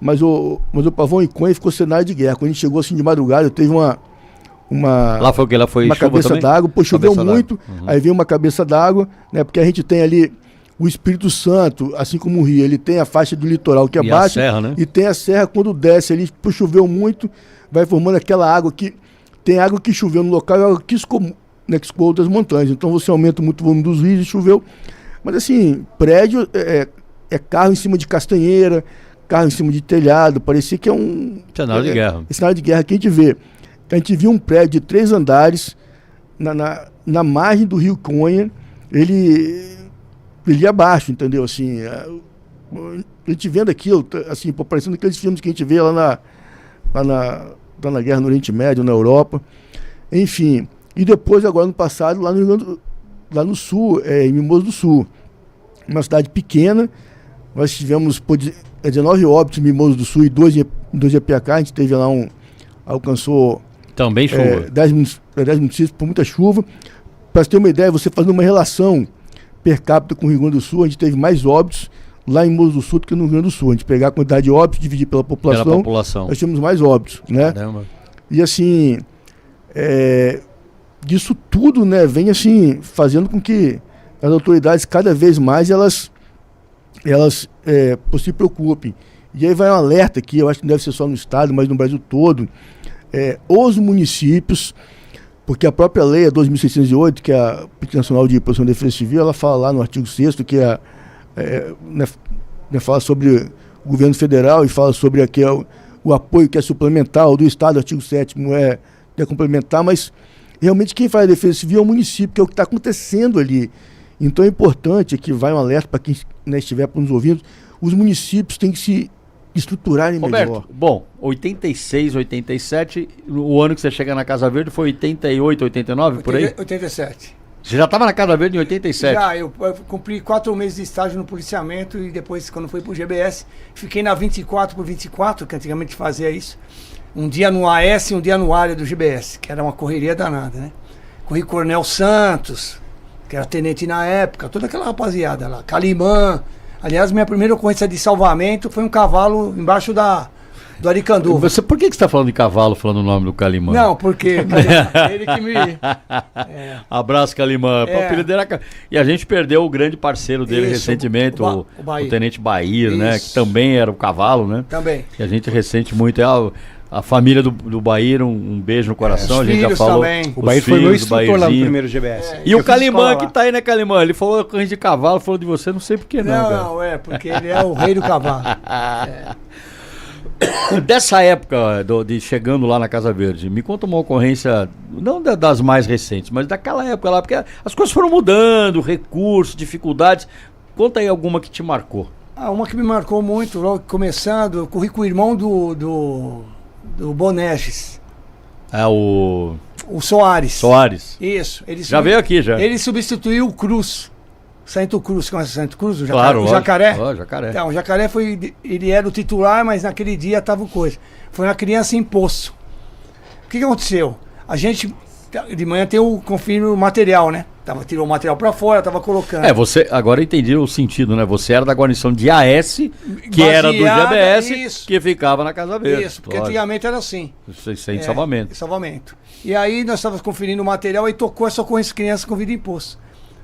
mas o Pavão Iconha ficou cenário de guerra. Quando a gente chegou assim de madrugada, teve uma lá foi o que? Lá foi uma cabeça d'água, choveu muito, aí veio uma cabeça d'água, né? Porque a gente tem ali o Espírito Santo, assim como o Rio, ele tem a faixa do litoral que é baixa, serra, né? E tem a serra quando desce ali, choveu muito, vai formando aquela água que tem água que choveu no local e água que escoou das montanhas. Então você aumenta muito o volume dos rios e choveu. Mas assim, prédio é carro em cima de castanheira, carro em cima de telhado, parecia que é um cenário de guerra. Cenário de guerra que a gente vê. A gente viu um prédio de 3 andares na margem do rio Conha, ele ia abaixo, entendeu? Assim, a gente vendo aquilo, assim, parecendo aqueles filmes que a gente vê lá na guerra no Oriente Médio, na Europa, enfim. E depois, agora no passado, lá no sul, em Mimoso do Sul, uma cidade pequena, nós tivemos 19 óbitos em Mimoso do Sul e 2 em Apiacá, a gente teve lá alcançou também chuva. 10 municípios por muita chuva. Para você ter uma ideia, você fazendo uma relação per capita com o Rio Grande do Sul, a gente teve mais óbitos lá em Mimoso do Sul do que no Rio Grande do Sul. A gente pegar a quantidade de óbitos, dividir pela população. Nós temos mais óbitos, né? Caramba. E assim, disso tudo, né, vem assim, fazendo com que as autoridades cada vez mais elas se preocupem. E aí vai um alerta aqui, eu acho que não deve ser só no estado, mas no Brasil todo, os municípios, porque a própria lei, a 2.608, que é a Política Nacional de Proteção e Defesa Civil, ela fala lá no artigo 6º, que fala sobre o governo federal e fala sobre o apoio que é suplementar, o do estado, o artigo 7º é complementar, mas realmente quem faz a defesa civil é o município, que é o que está acontecendo ali. Então é importante que vai um alerta para quem estiver nos ouvindo, os municípios têm que se estruturarem Roberto, melhor. Bom, 86, 87, o ano que você chega na Casa Verde foi 88, 89, por aí? 87. Você já estava na Casa Verde em 87? Já, eu cumpri 4 meses de estágio no policiamento e depois, quando fui pro GBS, fiquei na 24x24, que antigamente fazia isso. Um dia no AS e um dia no área do GBS, que era uma correria danada, né? Corri Coronel Santos, que era tenente na época, toda aquela rapaziada lá. Calimã. Aliás, minha primeira ocorrência de salvamento foi um cavalo embaixo do Aricanduva. Você, por que você está falando de cavalo, falando o nome do Calimã? Não, porque ele que me... Abraço, Calimã. É. O apelido dele era... E a gente perdeu o grande parceiro dele Isso, recentemente, o Bahia. Tenente Bahia, né? Isso. Que também era o cavalo, né? Também. E a gente ressente muito. A família do Bahia, um beijo no coração. Os a gente já filhos falou. também. O Bahia foi meu filhos do instrutor lá no Bahirzinho. primeiro GBS. E Eu o fiz Calimã escola que lá. tá aí, né, Calimã? Ele falou corrente de cavalo, falou de você, não sei porquê não, cara. Não, porque ele é o rei do cavalo. Dessa época de chegando lá na Casa Verde, me conta uma ocorrência, não das mais recentes, mas daquela época lá, porque as coisas foram mudando, recursos, dificuldades. Conta aí alguma que te marcou. Uma que me marcou muito, logo começando, eu corri com o irmão do Boneges, O o Soares. Soares. Isso. Ele Já veio aqui, já. Ele substituiu o Cruz. Santo Cruz, conhece o Santo Cruz? Claro, O Jacaré? lógico. Jacaré. Então, o Jacaré ele era o titular, mas naquele dia tava coisa. Foi uma criança em poço. O que aconteceu? A gente, de manhã tem o confirmo material, né? Tirou o material pra fora, tava colocando. Você, agora eu entendi o sentido, né? Você era da guarnição de AS, que era do GBS, isso. que ficava na Casa Verde. Isso, porque lógico. antigamente era assim. Sem salvamento. Salvamento. E aí nós estávamos conferindo o material e tocou essa ocorrência de criança com vida em poço.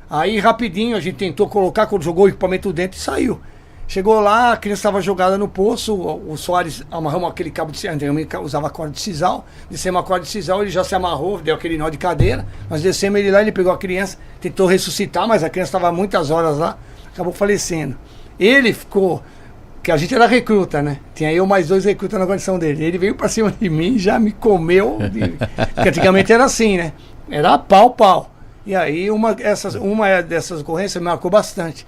Aí rapidinho a gente tentou colocar, quando jogou o equipamento dentro e saiu. Chegou lá, a criança estava jogada no poço, o Soares amarramos aquele cabo de sisal, antigamente usava corda de sisal, descemos a corda de sisal, ele já se amarrou, deu aquele nó de cadeira, nós descemos ele lá, ele pegou a criança, tentou ressuscitar, mas a criança estava muitas horas lá, acabou falecendo. Ele ficou, que a gente era recruta, né? Tinha eu mais 2 recrutas na condição dele. Ele veio pra cima de mim e já me comeu, porque antigamente era assim, né? Era pau. E aí uma dessas ocorrências me marcou bastante.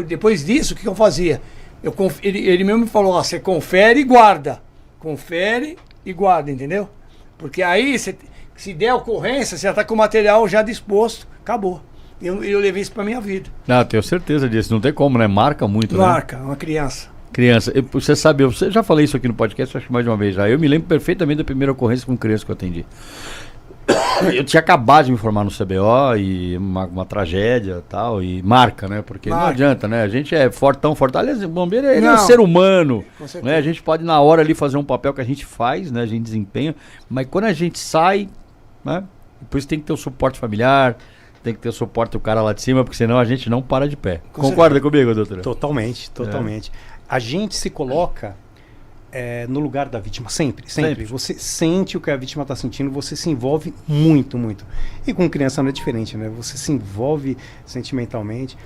Depois disso, o que eu fazia? Ele mesmo me falou, você confere e guarda. Confere e guarda, entendeu? Porque aí, se der ocorrência, você já está com o material já disposto, acabou. Eu levei isso para minha vida. Tenho certeza disso. Não tem como, né? Marca muito, Marca, né? uma criança. Você sabe, eu já falei isso aqui no podcast, acho que mais de uma vez já. Eu me lembro perfeitamente da primeira ocorrência com criança que eu atendi. Eu tinha acabado de me formar no CBO e uma tragédia e tal, e marca, né? Porque não adianta, né? A gente é fortão. Aliás, o bombeiro ele é um ser humano, né? A gente pode na hora ali fazer um papel que a gente faz, né? A gente desempenha, mas quando a gente sai, né? Depois tem que ter o suporte familiar, tem que ter o suporte do cara lá de cima, porque senão a gente não para de pé. Concorda comigo, doutora? Totalmente. A gente se coloca no lugar da vítima, sempre. Você sente o que a vítima está sentindo, você se envolve muito. E com criança não é diferente, né? Você se envolve sentimentalmente.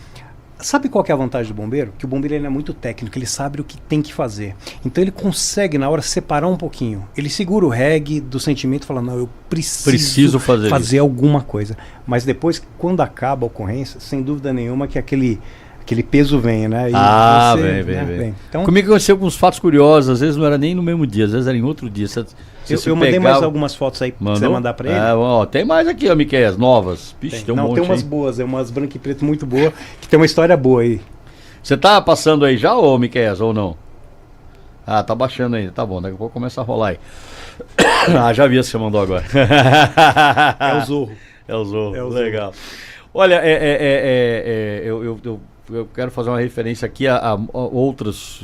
Sabe qual que é a vantagem do bombeiro? Que o bombeiro ele é muito técnico, ele sabe o que tem que fazer. Então ele consegue, na hora, separar um pouquinho. Ele segura o reggae do sentimento e fala, não, eu preciso fazer alguma coisa. Mas depois, quando acaba a ocorrência, sem dúvida nenhuma que aquele peso vem, né? E vem. Então, comigo aconteceu com uns fatos curiosos, às vezes não era nem no mesmo dia, às vezes era em outro dia. Eu mandei mais algumas fotos aí pra você mandar pra ele. Tem mais aqui, ó, Miqueias, novas. Pixe, tem um monte. Tem umas boas, umas branco e preto muito boas, que tem uma história boa aí. Você tá passando aí já, ô Miqueias, ou não? Tá baixando ainda, tá bom, daqui a pouco começa a rolar aí. Já vi se você mandou agora. É o Zorro. É o Zorro, legal. Olha, eu quero fazer uma referência aqui a outros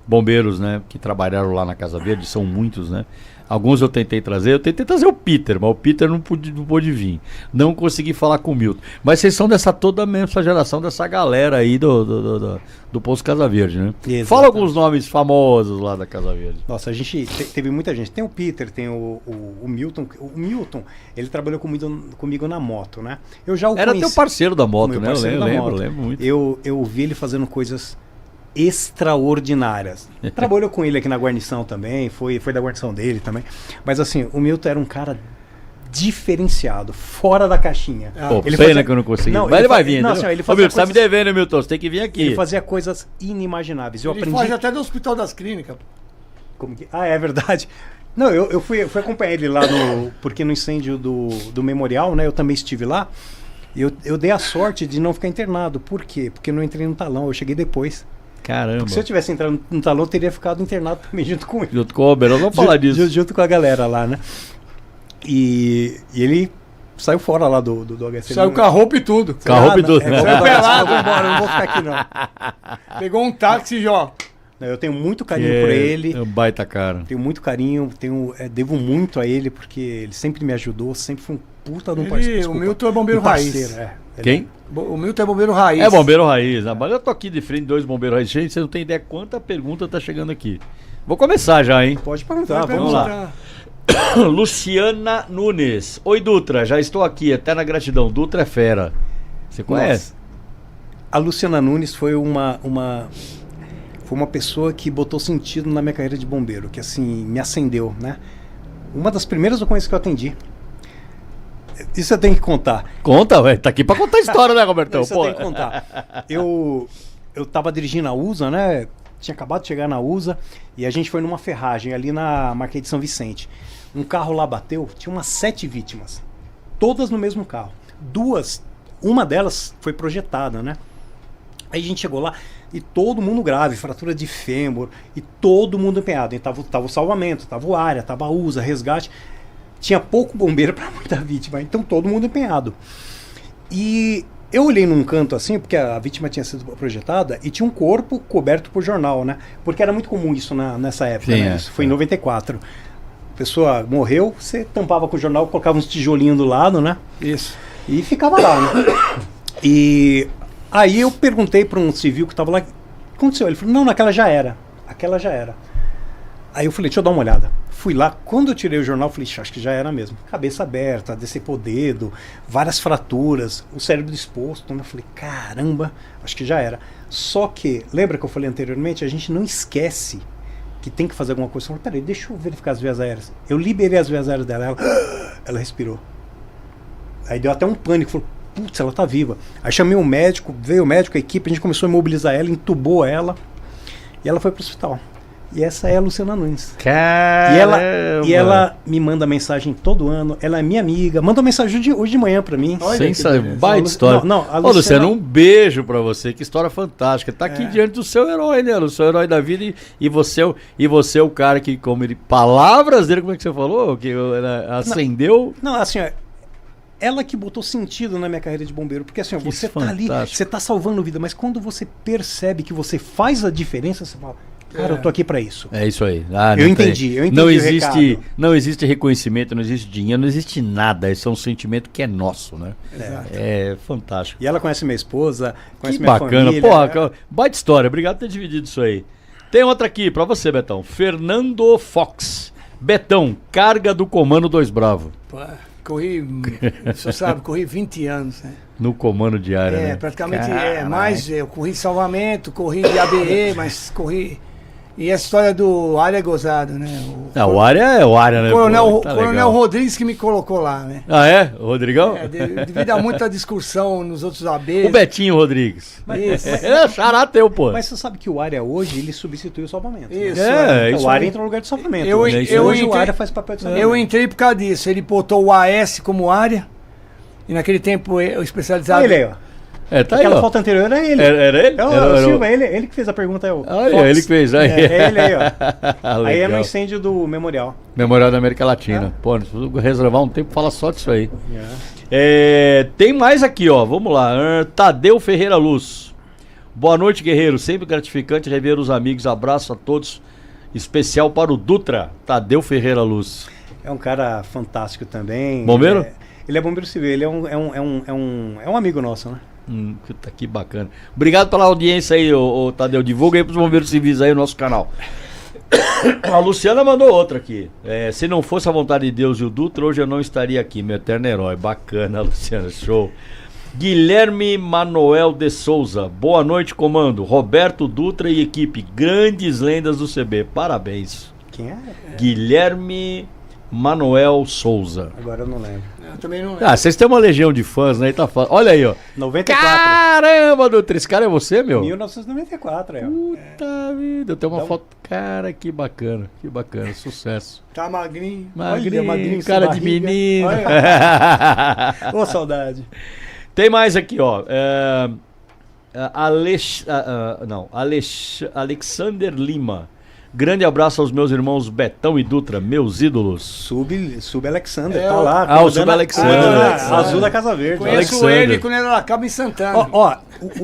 bombeiros, né, que trabalharam lá na Casa Verde, são muitos, né? Alguns eu tentei trazer o Peter, mas o Peter não pôde vir. Não consegui falar com o Milton. Mas vocês são toda essa geração, dessa galera aí do Posto Casa Verde, né? Exatamente. Fala alguns nomes famosos lá da Casa Verde. Nossa, a gente teve muita gente. Tem o Peter, tem o Milton. O Milton, ele trabalhou comigo na moto, né? Eu já o Era conheci, teu parceiro da moto, né? Eu lembro muito. Eu vi ele fazendo coisas extraordinárias. Trabalhou com ele aqui na guarnição também, foi da guarnição dele também. Mas assim, o Milton era um cara diferenciado, fora da caixinha. Pena que eu não consegui. Mas ele vai vir. Não, senhor, ele fazia Milton, você tá me devendo, Milton, você tem que vir aqui. Ele fazia coisas inimagináveis. Ele foge até do Hospital das Clínicas. É verdade. Não, eu fui acompanhar ele lá porque no incêndio do memorial, né? Eu também estive lá. E eu dei a sorte de não ficar internado. Por quê? Porque eu não entrei no talão, eu cheguei depois. Caramba. Porque se eu tivesse entrado no talão, eu teria ficado internado também junto com ele. Junto com o Oberão, vamos falar disso. Junto com a galera lá, né? E ele saiu fora lá do HC. Saiu com a roupa e tudo. Com a roupa e tudo. Saiu pelado. Eu vou embora, eu não vou ficar aqui não. Pegou um táxi e ó. Eu tenho muito carinho por ele. É um baita cara. Tenho muito carinho, devo muito a ele, porque ele sempre me ajudou, sempre foi um puta de um parceiro. O Milton é bombeiro raiz. Quem? O Milton é bombeiro raiz. É bombeiro raiz. Mas eu tô aqui de frente, 2 bombeiros raiz. Gente, você não tem ideia quanta pergunta tá chegando aqui. Vou começar já, hein? Pode perguntar, vamos lá. Luciana Nunes. Oi, Dutra, já estou aqui, eterna gratidão. Dutra é fera. Você conhece? Nossa. A Luciana Nunes foi uma pessoa que botou sentido na minha carreira de bombeiro, que assim, me acendeu, né? Uma das primeiras ocorrências que eu atendi. Isso eu tenho que contar. Conta, velho. Tá aqui pra contar a história, né, Robertão? Isso eu tenho que contar. Eu tava dirigindo a USA, né? Tinha acabado de chegar na USA e a gente foi numa ferragem ali na Marquês de São Vicente. Um carro lá bateu, tinha umas 7 vítimas. Todas no mesmo carro. Uma delas foi projetada, né? Aí a gente chegou lá e todo mundo grave, fratura de fêmur, e todo mundo empenhado. E tava o salvamento, tava o área, tava a USA, resgate. Tinha pouco bombeiro para muita vítima, então todo mundo empenhado. E eu olhei num canto assim, porque a vítima tinha sido projetada, e tinha um corpo coberto por jornal, né? Porque era muito comum isso nessa época, Sim, né? Isso foi em 94. A pessoa morreu, você tampava com o jornal, colocava uns tijolinhos do lado, né? Isso. E ficava lá, né? E aí eu perguntei para um civil que estava lá, o que aconteceu? Ele falou, não, aquela já era. Aquela já era. Aí eu falei, deixa eu dar uma olhada. Fui lá, quando eu tirei o jornal, falei, acho que já era mesmo. Cabeça aberta, decepou o dedo, várias fraturas, o cérebro exposto. Eu falei, caramba, acho que já era. Só que, lembra que eu falei anteriormente, a gente não esquece que tem que fazer alguma coisa. Eu falei, peraí, deixa eu verificar as vias aéreas. Eu liberei as vias aéreas dela, ela respirou. Aí deu até um pânico, falou, putz, ela tá viva. Aí chamei um médico, veio o médico, a equipe, a gente começou a imobilizar ela, entubou ela, e ela foi pro hospital. E essa é a Luciana Nunes. Caramba. E ela me manda mensagem todo ano. Ela é minha amiga. Manda uma mensagem hoje de manhã pra mim. Baita história. Ô, Luciano, um beijo pra você. Que história fantástica. Tá aqui diante do seu herói, né? O seu herói da vida. E você é o cara que, como ele... Palavras dele, como é que você falou? Que acendeu... Não, assim, ó, ela que botou sentido na minha carreira de bombeiro. Porque assim, ó, você tá ali, você tá salvando vida. Mas quando você percebe que você faz a diferença, você fala... Cara, eu tô aqui pra isso. É isso aí. Eu entendi não existe reconhecimento, não existe dinheiro, não existe nada. Esse é um sentimento que é nosso, né? É fantástico. E ela conhece minha esposa, conhece que minha bacana. família. Porra, baita história. Obrigado por ter dividido isso aí. Tem outra aqui pra você, Betão. Fernando Fox. Betão, carga do Comando 2 Bravo. Pô, você sabe, corri 20 anos, né? No comando de área, né? Praticamente mais, eu corri salvamento, corri de ABE, mas corri... E essa história do área é gozado, né? O área é o área, né? Coronel Rodrigues que me colocou lá, né? Ah, é? O Rodrigão? Devido a muita discussão nos outros ABs. O Betinho Rodrigues. Isso. É xará teu, pô. Mas você sabe que o área hoje, ele substitui o salvamento. Isso. Então, o área entra no lugar de salvamento. Hoje o área faz papel de salvamento. Eu entrei por causa disso. Ele botou o AS como área. E naquele tempo eu especializado... Olha aí, ó. Tá Aquela aí, foto anterior era ele. Era ele? O Silva, ele que fez a pergunta. Ele que fez. Aí. É ele aí, ó. Aí é no incêndio do Memorial. Memorial da América Latina. Pô, reservar um tempo, fala só disso aí. Tem mais aqui, ó. Vamos lá. Tadeu Ferreira Luz. Boa noite, guerreiro. Sempre gratificante rever os amigos. Abraço a todos. Especial para o Dutra. Tadeu Ferreira Luz. É um cara fantástico também. Bombeiro? Ele é bombeiro civil. Ele é um amigo nosso, né? Que bacana. Obrigado pela audiência aí, ô Tadeu. Divulga aí pros bombeiros civis aí o nosso canal. A Luciana mandou outra aqui. Se não fosse a vontade de Deus e o Dutra, hoje eu não estaria aqui. Meu eterno herói. Bacana, Luciana. Show. Guilherme Manuel de Souza. Boa noite, comando. Roberto Dutra e equipe. Grandes lendas do CB. Parabéns. Quem é? Guilherme Manuel Souza. Agora eu não lembro. Eu também não lembro. Ah, vocês têm uma legião de fãs, né? Tá falando. Olha aí, ó. 94. Caramba, Dutra, esse cara é você, meu? 1994, é. Puta vida, tem uma Então- foto. Cara, que bacana, sucesso. Tá magrinho. Magrinho, magrinho, sem cara de barriga. menino. Ô, saudade. Tem mais aqui, ó. Alexander Lima. Grande abraço aos meus irmãos Betão e Dutra, meus ídolos. Sub Alexander, É, tá lá. Ah, o comandando Sub a- Alexander. a Azul da Casa Verde. Conheço Alexander. ele quando ele era cabo em Santana. Ó,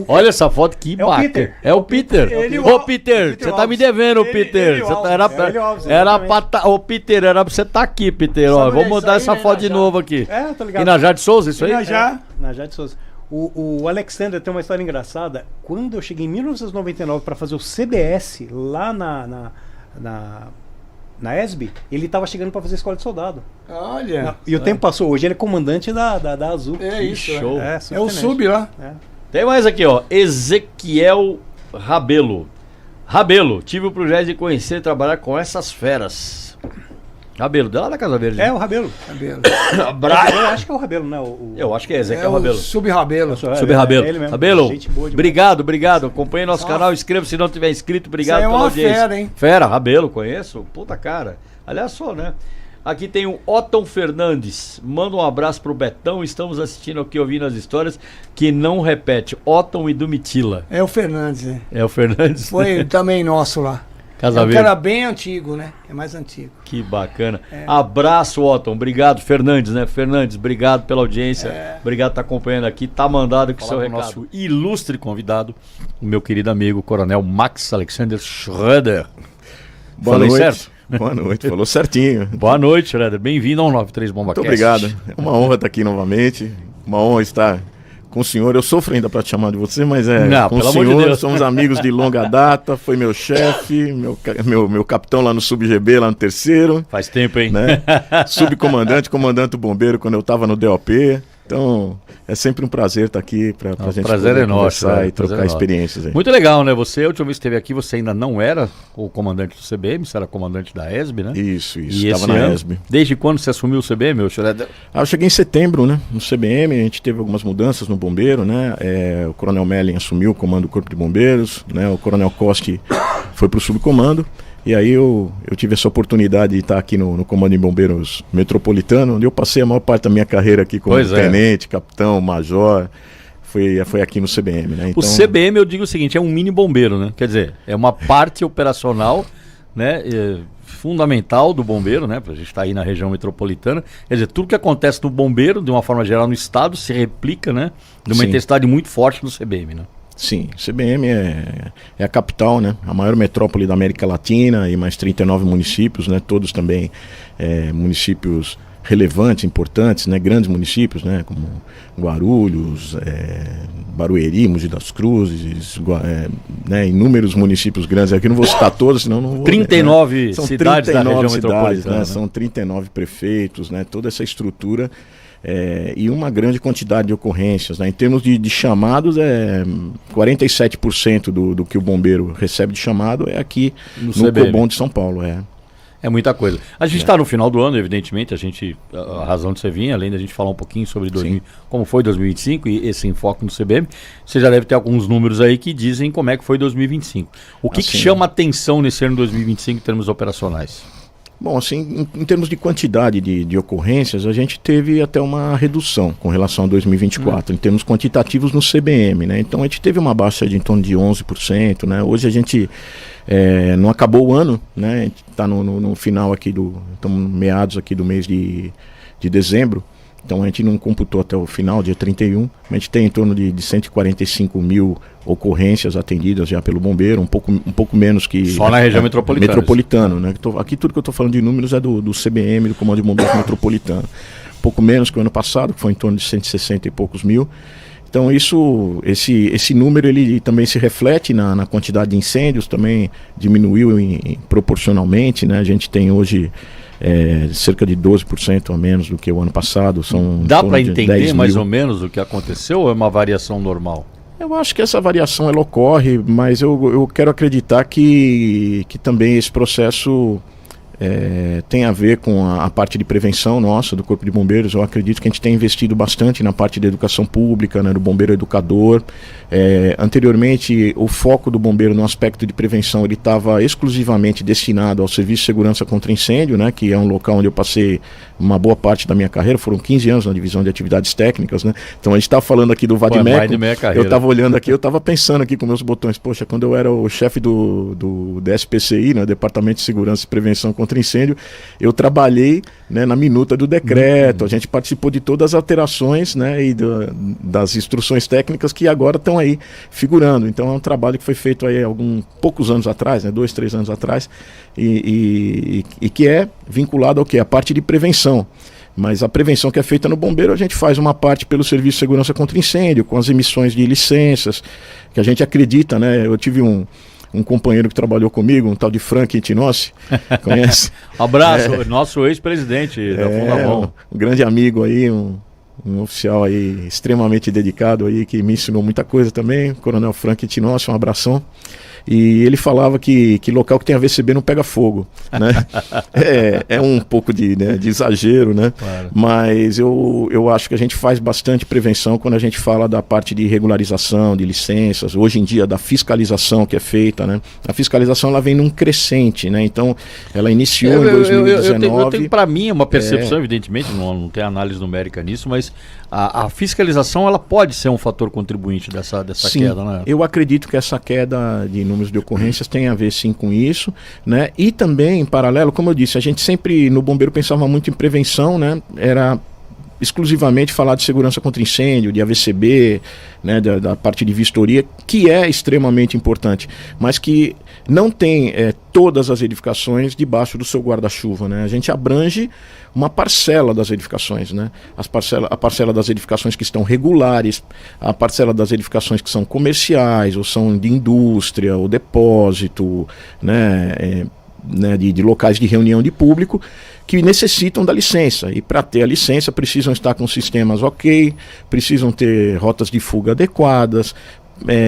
Olha essa foto, que É o bacana. Peter. É o Peter. Ele e o Ô, Al- Peter, Peter você tá me Alves. devendo, Ele- Peter. ele e o Você Alves. era É, ele e o Alves, era exatamente. pra ô, Peter, era pra você estar aqui, Peter. Ó, Sabe vamos isso mudar aí, essa né, foto de Najá? novo aqui. É, tô ligado. E na Jade Souza, isso aí? Já. Najá de Souza. O Alexander tem uma história engraçada. Quando eu cheguei em 1999 para fazer o CBS lá na ESB, ele estava chegando para fazer escola de soldado. Olha. E o tempo passou. Hoje ele é comandante da Azul. É isso. show. É, É, é o sub lá. Tem mais aqui, ó. Ezequiel Rabelo. Rabelo, tive o projeto de conhecer e trabalhar com essas feras. Rabelo, lá da Casa Verde. É o Rabelo. Cabelo. Eu acho que é o Rabelo, né? Eu acho que é É Ezequiel o Rabelo. sub-rabelo. Sobre Rabelo. ele mesmo. Rabelo, Gente boa demais. obrigado. Acompanhe nosso canal, inscreva se não tiver inscrito. Obrigado Isso aí é pela uma audiência. fera, hein? Fera, Rabelo, conheço. Puta cara. Aliás, só, né? Aqui tem o Otton Fernandes. Manda um abraço pro Betão. Estamos assistindo aqui, ouvindo as histórias que não repete. Otton e Domitila. É o Fernandes, né? É o Fernandes. Foi também nosso lá. Casa É um Verde. cara bem antigo, né? É mais antigo. Que bacana. Abraço, Otton. Obrigado, Fernandes, né? Fernandes, obrigado pela audiência. Obrigado por estar acompanhando aqui. Tá mandado com o seu recado. Nosso ilustre convidado, o meu querido amigo, Coronel Max Alexander Schroeder. Boa Falei noite. certo? Boa noite, falou certinho. Boa noite, Schroeder. Bem-vindo ao 93 Muito BombaCast. obrigado. É uma honra estar aqui novamente. Uma honra estar com o senhor. Eu sofro ainda para te chamar de você, mas Não, com o pelo amor de senhor. Deus. Somos amigos de longa data. Foi meu chefe, meu capitão lá no Sub-GB, lá no terceiro. Faz tempo, hein? Né? Subcomandante, comandante do bombeiro quando eu estava no DOP. Então, é sempre um prazer estar aqui para a gente prazer poder é nosso, conversar né? e Prazer trocar é nosso. experiências. Aí. Muito legal, né? Você, a última vez que esteve aqui, você ainda não era o comandante do CBM, você era comandante da ESB, né? Isso, E estava esse na ano, ESB. desde quando você assumiu o CBM, meu Schroeder? Eu cheguei em setembro, né? No CBM, a gente teve algumas mudanças no bombeiro, né? O Coronel Melling assumiu o comando do Corpo de Bombeiros, né? O Coronel Costi foi para o subcomando. E aí eu tive essa oportunidade de estar aqui no Comando de Bombeiros Metropolitano, onde eu passei a maior parte da minha carreira aqui como Pois é. tenente, capitão, major. Foi aqui no CBM, né? O CBM, eu digo o seguinte, é um mini bombeiro, né? Quer dizer, é uma parte operacional, né? Fundamental do bombeiro, né? Pra gente estar aí na região metropolitana. Quer dizer, tudo que acontece no bombeiro, de uma forma geral no estado, se replica, né? De uma Sim. intensidade muito forte no CBM, né? Sim, CBM é a capital, né? A maior metrópole da América Latina e mais 39 municípios, né? Todos também municípios relevantes, importantes, né? Grandes municípios, né? Como Guarulhos, Barueri, Mogi das Cruzes, né? Inúmeros municípios grandes. Aqui não vou citar todos, senão não vou... 39 São cidades da 39 região cidades, metropolitana. né? São 39 prefeitos, né? Toda essa estrutura e uma grande quantidade de ocorrências, né? Em termos de chamados, 47% do que o bombeiro recebe de chamado é aqui no CBM. Cobom de São Paulo. É muita coisa. A gente está no final do ano, evidentemente, a razão de você vir, além da gente falar um pouquinho sobre como foi 2025 e esse enfoque no CBM, você já deve ter alguns números aí que dizem como é que foi 2025. O que chama atenção nesse ano 2025 em termos operacionais? Bom, assim, em termos de quantidade de ocorrências, a gente teve até uma redução com relação a 2024, em termos quantitativos no CBM, né? Então a gente teve uma baixa de em torno de 11%, né? Hoje a gente não acabou o ano, né? A gente está no final aqui estamos meados aqui do mês de dezembro, então a gente não computou até o final, dia 31, mas a gente tem em torno de 145 mil ocorrências atendidas já pelo bombeiro, um pouco menos que... Só na região metropolitana. Metropolitano, né? Aqui tudo que eu estou falando de números é do CBM, do Comando de Bombeiros Metropolitano. Um pouco menos que o ano passado, que foi em torno de 160 e poucos mil. Então esse número ele também se reflete na quantidade de incêndios, também diminuiu proporcionalmente, né? A gente tem hoje cerca de 12% a menos do que o ano passado. Dá para entender mais ou menos o que aconteceu ou é uma variação normal? Eu acho que essa variação ela ocorre, mas eu quero acreditar que também esse processo tem a ver com a parte de prevenção nossa do Corpo de Bombeiros. Eu acredito que a gente tem investido bastante na parte da educação pública, né, do bombeiro educador. Anteriormente, o foco do bombeiro no aspecto de prevenção ele estava exclusivamente destinado ao Serviço de Segurança contra Incêndio, né, que é um local onde eu passei uma boa parte da minha carreira. Foram 15 anos na divisão de atividades técnicas, né? Então a gente está falando aqui do Vadimeco. Eu estava olhando aqui, eu estava pensando aqui com meus botões, poxa, quando eu era o chefe do DSPCI, né, Departamento de Segurança e Prevenção contra Incêndio, eu trabalhei, né, na minuta do decreto. A gente participou de todas as alterações, né, e das instruções técnicas que agora estão aí figurando. Então é um trabalho que foi feito aí poucos anos atrás, né, 2, 3 anos atrás, e que é vinculado ao quê? A parte de prevenção. Mas a prevenção que é feita no bombeiro, a gente faz uma parte pelo Serviço de Segurança contra Incêndio, com as emissões de licenças, que a gente acredita, né? Eu tive um companheiro que trabalhou comigo, um tal de Frank Tinossi, conhece? Abraço, nosso ex-presidente da Fundabom. Um grande amigo aí, um oficial aí extremamente dedicado aí, que me ensinou muita coisa também, Coronel Frank Tinossi, um abração. E ele falava que local que tem AVCB não pega fogo, né? É um pouco de exagero, né? Claro. Mas eu acho que a gente faz bastante prevenção quando a gente fala da parte de regularização, de licenças, hoje em dia da fiscalização que é feita, né? A fiscalização ela vem num crescente, né? Então ela iniciou em 2019. Eu tenho para mim uma percepção, evidentemente, não tem análise numérica nisso, mas a fiscalização ela pode ser um fator contribuinte dessa sim, queda, né? Eu acredito que essa queda de números de ocorrências tem a ver sim com isso, né? E também, em paralelo, como eu disse, a gente sempre no bombeiro pensava muito em prevenção, né? Era exclusivamente falar de segurança contra incêndio, de AVCB, né, da parte de vistoria, que é extremamente importante, mas que não tem todas as edificações debaixo do seu guarda-chuva, né? A gente abrange uma parcela das edificações, né? A parcela das edificações que estão regulares, a parcela das edificações que são comerciais, ou são de indústria, ou depósito, né, de locais de reunião de público, que necessitam da licença. E para ter a licença precisam estar com sistemas ok, precisam ter rotas de fuga adequadas,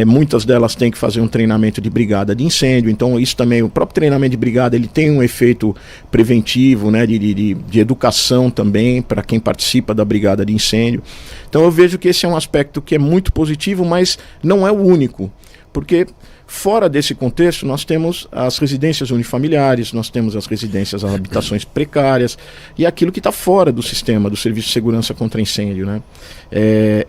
muitas delas têm que fazer um treinamento de brigada de incêndio. Então isso também, o próprio treinamento de brigada, ele tem um efeito preventivo, né, de educação também para quem participa da brigada de incêndio. Então eu vejo que esse é um aspecto que é muito positivo, mas não é o único, porque fora desse contexto, nós temos as residências unifamiliares, nós temos as residências, as habitações precárias e aquilo que está fora do sistema do Serviço de Segurança contra Incêndio, né?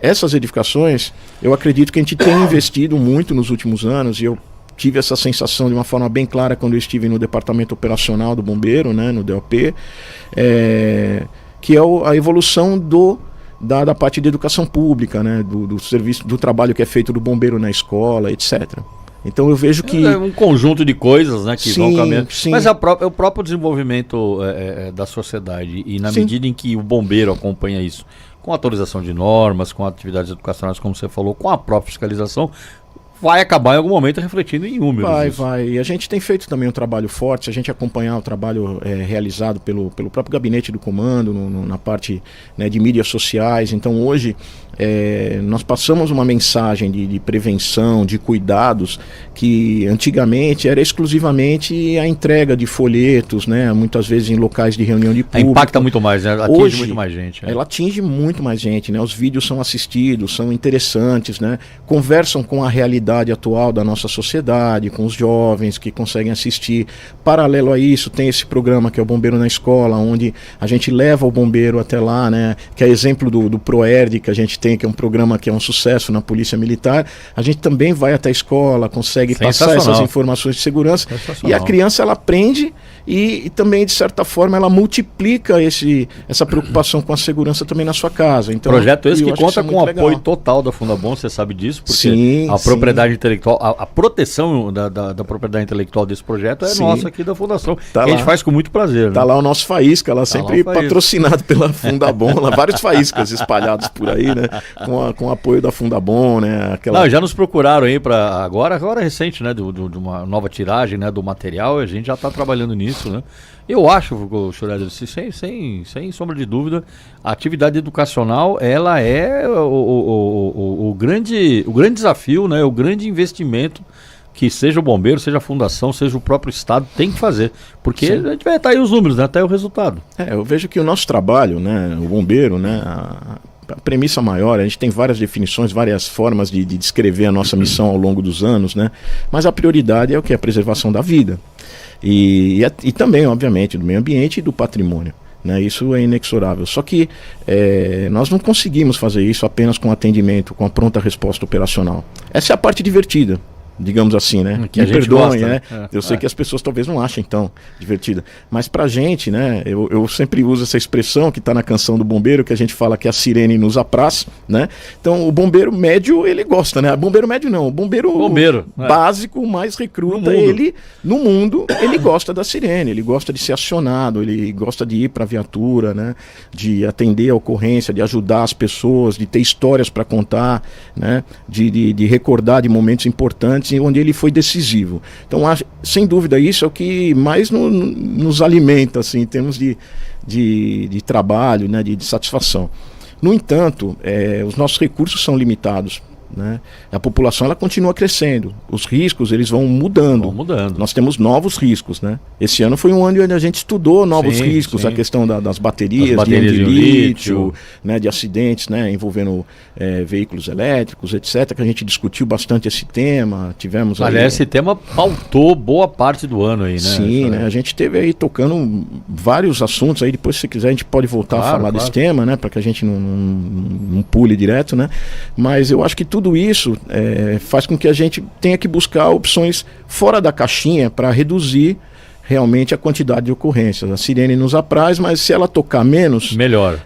Essas edificações, eu acredito que a gente tem investido muito nos últimos anos, e eu tive essa sensação de uma forma bem clara quando eu estive no Departamento Operacional do Bombeiro, né, no DOP, que é a evolução da parte de educação pública, né, do serviço, do trabalho que é feito do bombeiro na escola, etc. Então eu vejo que... É um conjunto de coisas, né, que vão caminhando. Sim. Mas o próprio desenvolvimento da sociedade, e na medida em que o bombeiro acompanha isso, com atualização de normas, com atividades educacionais, como você falou, com a própria fiscalização, vai acabar em algum momento refletindo em números. Vai. E a gente tem feito também um trabalho forte, se a gente acompanhar o trabalho realizado pelo próprio gabinete do comando, na parte, né, de mídias sociais. Então hoje nós passamos uma mensagem de prevenção, de cuidados, que antigamente era exclusivamente a entrega de folhetos, né, muitas vezes em locais de reunião de público. Impacta muito mais, né? Atinge hoje, muito mais gente. Ela atinge muito mais gente, né? Os vídeos são assistidos, são interessantes, né? Conversam com a realidade atual da nossa sociedade, com os jovens que conseguem assistir. Paralelo a isso, tem esse programa que é o Bombeiro na Escola, onde a gente leva o bombeiro até lá, né? Que é exemplo do ProERD que a gente tem, que é um programa que é um sucesso na Polícia Militar. A gente também vai até a escola, consegue passar essas informações de segurança, e a criança ela aprende e também, de certa forma, ela multiplica essa preocupação com a segurança também na sua casa. Então, projeto esse que conta com o apoio total da Fundabom, você sabe disso, porque a propriedade intelectual, a proteção da propriedade intelectual desse projeto é nossa aqui da Fundação. Tá, a gente faz com muito prazer. Tá, né? Lá o nosso Faísca, lá sempre patrocinado pela Fundabom, lá vários Faíscas espalhados por aí, né? Com o apoio da Fundabom, né? Não, já nos procuraram aí para agora recente, né? De uma nova tiragem, né? Do material, a gente já está trabalhando nisso, né? Eu acho, Schroeder, sem sombra de dúvida, a atividade educacional, ela é o grande desafio, né? O grande investimento que seja o bombeiro, seja a fundação, seja o próprio Estado, tem que fazer. Porque Sim. a gente vai estar aí os números, né? Até o resultado. Eu vejo que o nosso trabalho, né, o bombeiro, né, a premissa maior, a gente tem várias definições, várias formas de descrever a nossa missão ao longo dos anos, né, mas a prioridade é o que? A preservação da vida. E também, obviamente, do meio ambiente e do patrimônio. Né, isso é inexorável. Só que nós não conseguimos fazer isso apenas com atendimento, com a pronta resposta operacional. Essa é a parte divertida, digamos assim, né? Que a Me gente perdoem, gosta, né? né? Eu sei que as pessoas talvez não achem tão divertida. Mas pra gente, né? Eu sempre uso essa expressão que tá na canção do bombeiro, que a gente fala que a sirene nos apraz, né? Então o bombeiro médio, ele gosta, né? Bombeiro médio não, o bombeiro básico, mais recruta, ele no mundo, ele gosta da sirene, ele gosta de ser acionado, ele gosta de ir pra viatura, né? De atender a ocorrência, de ajudar as pessoas, de ter histórias para contar, né? De recordar de momentos importantes onde ele foi decisivo. Então, sem dúvida, isso é o que mais nos alimenta, assim, em termos de trabalho, né, de satisfação. No entanto, os nossos recursos são limitados. Né? A população ela continua crescendo, os riscos eles vão mudando. Nós temos novos riscos, né? Esse ano foi um ano onde a gente estudou novos riscos, a questão das baterias de lítio, né, de acidentes, né, envolvendo veículos elétricos, etc. Que a gente discutiu bastante esse tema. Tivemos esse tema pautou boa parte do ano aí, né? Sim, né? A gente teve aí tocando vários assuntos aí. Depois, se quiser, a gente pode voltar a falar desse tema, né? Para que a gente não pule direto, né? Mas eu acho que tudo isso faz com que a gente tenha que buscar opções fora da caixinha para reduzir realmente a quantidade de ocorrências. A sirene nos apraz, mas se ela tocar menos, melhor.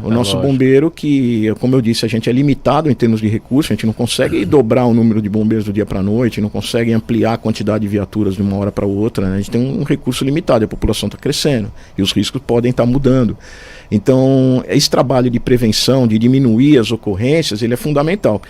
O nosso bombeiro, que, como eu disse, a gente é limitado em termos de recursos, a gente não consegue dobrar o número de bombeiros do dia para a noite, não consegue ampliar a quantidade de viaturas de uma hora para outra, né? A gente tem um recurso limitado, a população está crescendo e os riscos podem estar mudando. Então, esse trabalho de prevenção, de diminuir as ocorrências, ele é fundamental.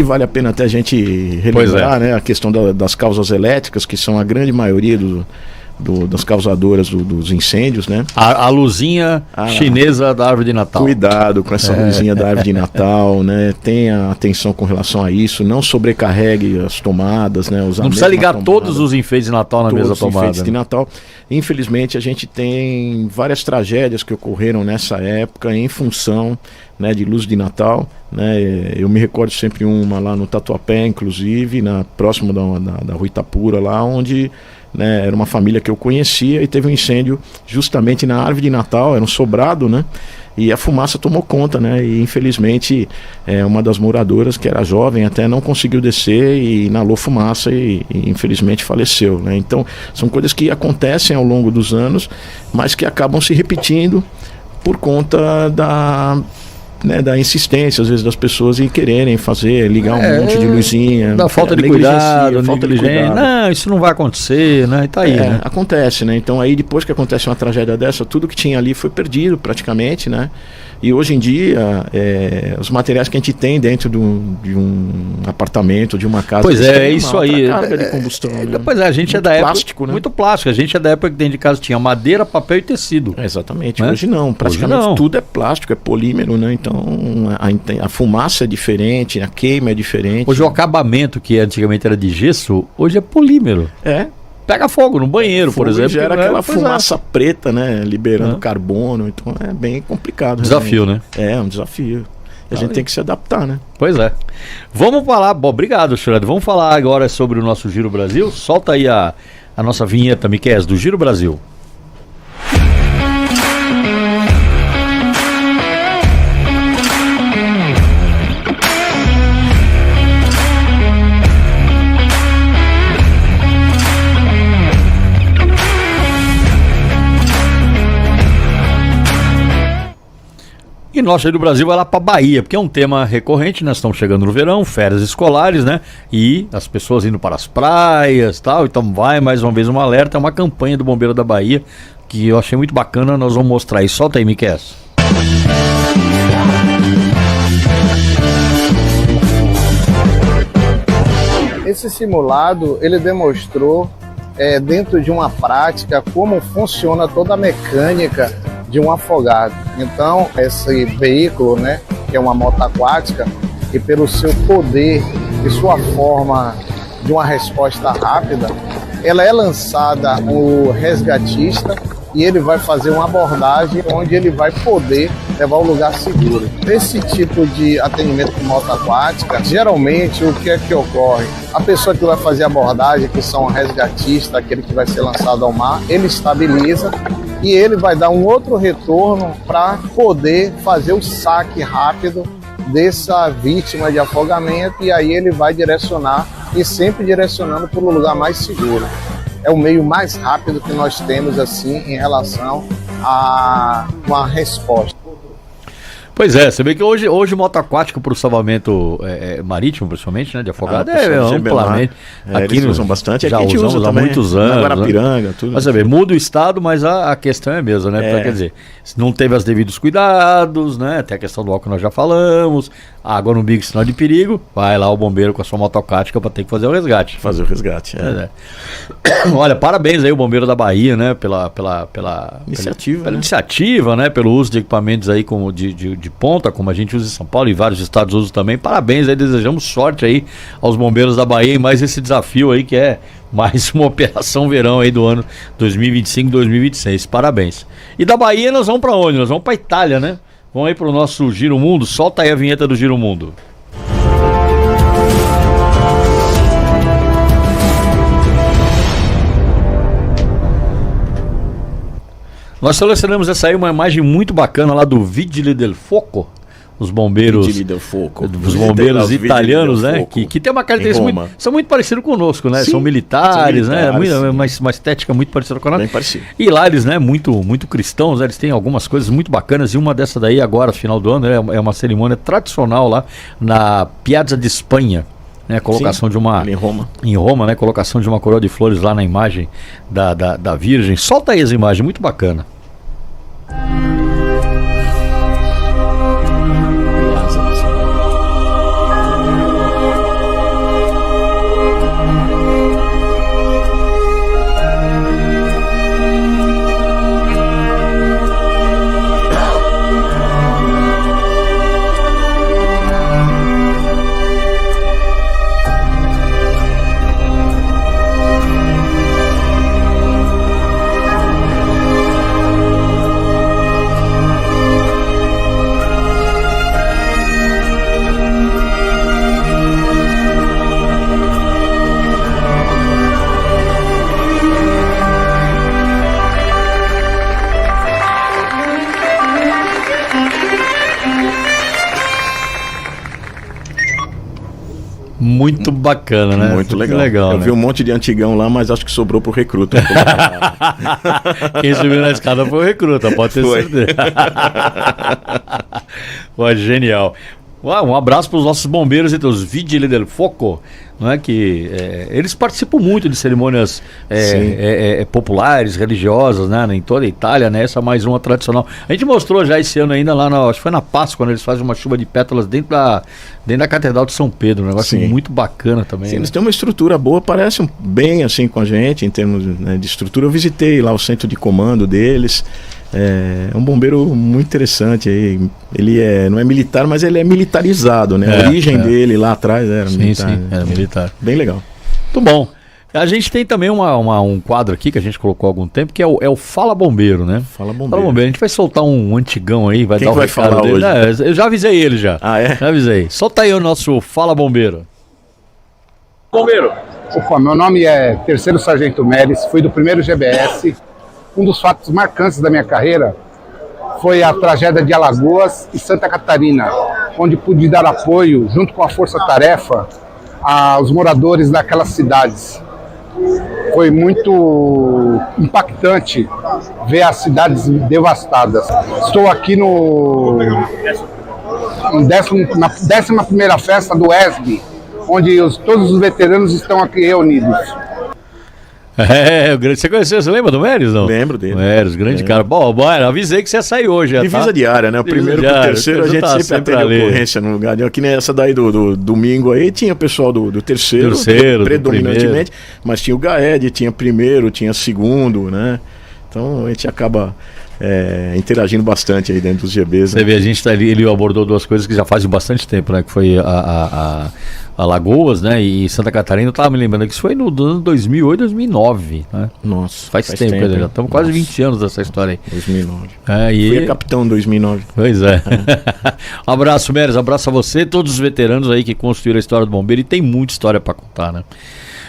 que vale a pena até a gente relembrar, né, a questão das causas elétricas, que são a grande maioria das causadoras dos incêndios, né? A luzinha chinesa da árvore de Natal. Cuidado com essa luzinha da árvore de Natal, né? Tenha atenção com relação a isso, não sobrecarregue as tomadas, né? Não precisa ligar todos os enfeites de Natal na mesma tomada. Enfeites de Natal. Infelizmente, a gente tem várias tragédias que ocorreram nessa época em função, né, de luz de Natal, né? Eu me recordo sempre uma lá no Tatuapé, inclusive, próximo da Rua Itapura, lá onde, né, era uma família que eu conhecia e teve um incêndio justamente na árvore de Natal, era um sobrado, né? E a fumaça tomou conta, né? E infelizmente uma das moradoras, que era jovem, até não conseguiu descer e inalou fumaça e infelizmente faleceu, né? Então são coisas que acontecem ao longo dos anos, mas que acabam se repetindo por conta da insistência, às vezes, das pessoas em quererem ligar um monte de luzinha. Da falta de cuidado, falta de higiene. Não, isso não vai acontecer, né? E tá aí, né? Acontece, né? Então aí depois que acontece uma tragédia dessa, tudo que tinha ali foi perdido praticamente, né? E hoje em dia, os materiais que a gente tem dentro de um apartamento, de uma casa... Pois é isso aí. Carga de combustão. Né? Pois é, a gente muito é da época... plástico, né? Muito plástico. A gente é da época que dentro de casa tinha madeira, papel e tecido. Exatamente. Né? Hoje não. Praticamente hoje não. Tudo é plástico, é polímero, né? Então a fumaça é diferente, a queima é diferente. Hoje o acabamento, que antigamente era de gesso, hoje é polímero. Pega fogo no banheiro, por exemplo. Gera aquela fumaça preta, né? Liberando carbono. Então é bem complicado. Desafio, realmente. Né? É um desafio. A gente tem que se adaptar, né? Pois é. Vamos falar... Bom, obrigado, Xurado. Vamos falar agora sobre o nosso Giro Brasil. Solta aí a nossa vinheta, Miquel, do Giro Brasil. E nosso Giro do Brasil vai lá para Bahia, porque é um tema recorrente, nós estamos chegando no verão, férias escolares, né? E as pessoas indo para as praias e tal, então vai mais uma vez um alerta, é uma campanha do Bombeiro da Bahia, que eu achei muito bacana, nós vamos mostrar aí. Solta aí, Miquel. Esse simulado, ele demonstrou, dentro de uma prática, como funciona toda a mecânica de um afogado. Então, esse veículo, né, que é uma moto aquática, e pelo seu poder e sua forma de uma resposta rápida, ela é lançada o resgatista e ele vai fazer uma abordagem onde ele vai poder levar ao lugar seguro. Esse tipo de atendimento com moto aquática, geralmente o que é que ocorre? A pessoa que vai fazer a abordagem, que são o resgatista, aquele que vai ser lançado ao mar, ele estabiliza e ele vai dar um outro retorno para poder fazer o saque rápido dessa vítima de afogamento, e aí ele vai direcionar, e sempre direcionando para o lugar mais seguro. É o meio mais rápido que nós temos assim em relação a uma resposta. Pois é, você vê que hoje moto aquática para o salvamento marítimo, principalmente, né, de afogado, amplamente. Aqui eles usam bastante, já aqui a gente usa há também, muitos anos. Na Guarapiranga, tudo. Mas você vê, muda o estado, mas a questão é a mesma, né? Quer dizer, se não teve os devidos cuidados, né? Tem a questão do álcool que nós já falamos, água no umbigo, sinal de perigo, vai lá o bombeiro com a sua moto aquática para ter que fazer o resgate. Fazer o resgate, Olha, parabéns aí o Bombeiro da Bahia, né? Pela iniciativa, pela iniciativa, né? Pelo uso de equipamentos aí como de ponta, como a gente usa em São Paulo e vários estados usam também. Parabéns aí, desejamos sorte aí aos bombeiros da Bahia e mais esse desafio aí que é mais uma operação verão aí do ano 2025-2026. Parabéns. E da Bahia nós vamos para onde? Nós vamos para Itália, né? Vamos aí para o nosso Giro Mundo. Solta aí a vinheta do Giro Mundo. Nós selecionamos essa aí, uma imagem muito bacana lá do Vigili del Fuoco, os bombeiros, os bombeiros italianos, né? Que tem uma característica são muito parecidos conosco, né? Sim, são militares, né? Uma estética muito parecida com a nossa. E lá eles, né? Muito cristãos, né? Eles têm algumas coisas muito bacanas, e uma dessa daí agora, final do ano, é uma cerimônia tradicional lá na Piazza di Spagna. Né, colocação de uma em Roma, né, colocação de uma coroa de flores lá na imagem da Virgem. Solta aí as imagens, muito bacana. Muito bacana, né? Muito legal. Eu vi um monte de antigão lá, mas acho que sobrou pro recruta. Quem subiu na escada foi o recruta, pode ter certeza. Pô, genial. Um abraço para os nossos bombeiros e os Vigili del Foco, não é? Que eles participam muito de cerimônias populares, religiosas, né? Em toda a Itália, né? Essa é mais uma tradicional. A gente mostrou já esse ano ainda lá, acho que foi na Páscoa, quando eles fazem uma chuva de pétalas dentro da Catedral de São Pedro, um negócio muito bacana também. Sim, né? Eles têm uma estrutura boa, parecem bem assim com a gente, em termos, né, de estrutura. Eu visitei lá o centro de comando deles. É um bombeiro muito interessante aí. Ele não é militar, mas ele é militarizado, né? A origem dele lá atrás era militar. Sim, era militar. Bem legal. Muito bom. A gente tem também um quadro aqui que a gente colocou há algum tempo, que é o Fala Bombeiro, né? Fala Bombeiro. Fala Bombeiro. A gente vai soltar um antigão aí, vai Quem dar um vai recado falar dele. hoje? Eu já avisei ele já. Ah, é? Já avisei. Solta aí o nosso Fala Bombeiro. Bombeiro. Opa, meu nome é Terceiro Sargento Meres, fui do primeiro GBS. Um dos fatos marcantes da minha carreira foi a tragédia de Alagoas e Santa Catarina, onde pude dar apoio, junto com a Força Tarefa, aos moradores daquelas cidades. Foi muito impactante ver as cidades devastadas. Estou aqui na 11ª festa do ESB, onde todos os veteranos estão aqui reunidos. Você conheceu, você lembra do Meres, não? Lembro dele. Meres, grande cara. Bom, avisei que você ia sair hoje. Divisa diária, né? O primeiro pro terceiro, a gente sempre atende ocorrência no lugar. Que nem essa daí do domingo aí, tinha o pessoal do terceiro predominantemente, mas tinha o GAED, tinha primeiro, tinha segundo, né? Então a gente acaba interagindo bastante aí dentro dos GBs. Você vê, a gente tá ali, ele abordou duas coisas que já fazem bastante tempo, né? Que foi a Alagoas, né? E Santa Catarina. Eu tava me lembrando que isso foi no ano 2008, 2009, né? Nossa, faz tempo, já estamos quase 20 anos dessa história aí. 2009. Fui capitão em 2009. Pois é. Um abraço, Meres, abraço a você, todos os veteranos aí que construíram a história do bombeiro, e tem muita história para contar, né?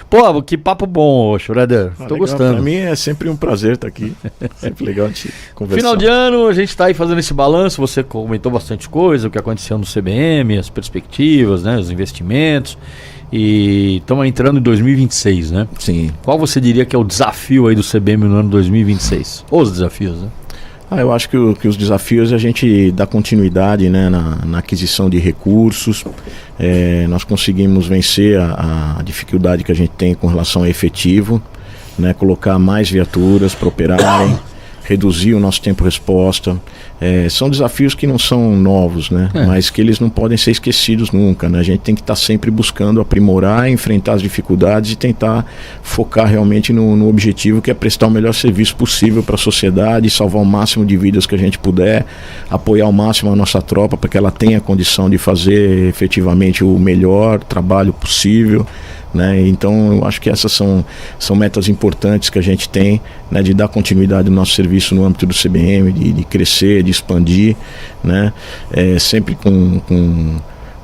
Pô, que papo bom, Schroeder. Tô legal. Gostando. Pra mim é sempre um prazer estar aqui. Sempre legal de conversar. Final de ano, a gente tá aí fazendo esse balanço. Você comentou bastante coisa, o que aconteceu no CBM, as perspectivas, né, os investimentos. E estamos entrando em 2026, né? Sim. Qual você diria que é o desafio aí do CBM no ano 2026? Os desafios, né? Eu acho que os desafios é a gente dar continuidade, né, na aquisição de recursos. Nós conseguimos vencer a dificuldade que a gente tem com relação a efetivo, né, colocar mais viaturas para operarem, reduzir o nosso tempo-resposta. São desafios que não são novos, né, mas que eles não podem ser esquecidos nunca, né? A gente tem que estar sempre buscando aprimorar, enfrentar as dificuldades e tentar focar realmente no objetivo, que é prestar o melhor serviço possível para a sociedade, salvar o máximo de vidas que a gente puder, apoiar ao máximo a nossa tropa para que ela tenha condição de fazer efetivamente o melhor trabalho possível, né? Então eu acho que essas são metas importantes que a gente tem, né, de dar continuidade ao nosso serviço no âmbito do CBM, de crescer, de expandir, né? Sempre com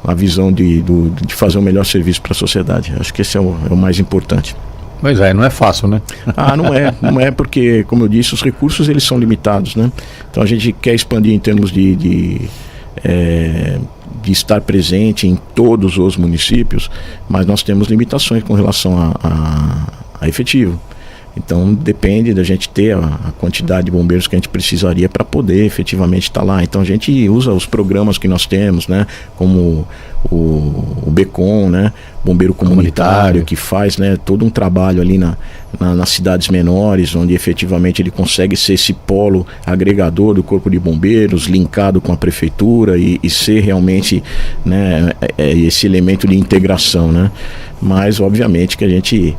a visão de fazer o melhor serviço para a sociedade. Acho que esse é o mais importante. Pois não é fácil, né? Não é porque, como eu disse, os recursos eles são limitados, né? Então a gente quer expandir em termos de estar presente em todos os municípios, mas nós temos limitações com relação a efetivo. Então depende da gente ter a quantidade de bombeiros que a gente precisaria para poder efetivamente estar lá. Então a gente usa os programas que nós temos, né, como o BECOM, né, Bombeiro Comunitário, que faz, né, todo um trabalho ali nas cidades menores, onde efetivamente ele consegue ser esse polo agregador do Corpo de Bombeiros, linkado com a prefeitura e ser realmente, né, esse elemento de integração, né? Mas obviamente que a gente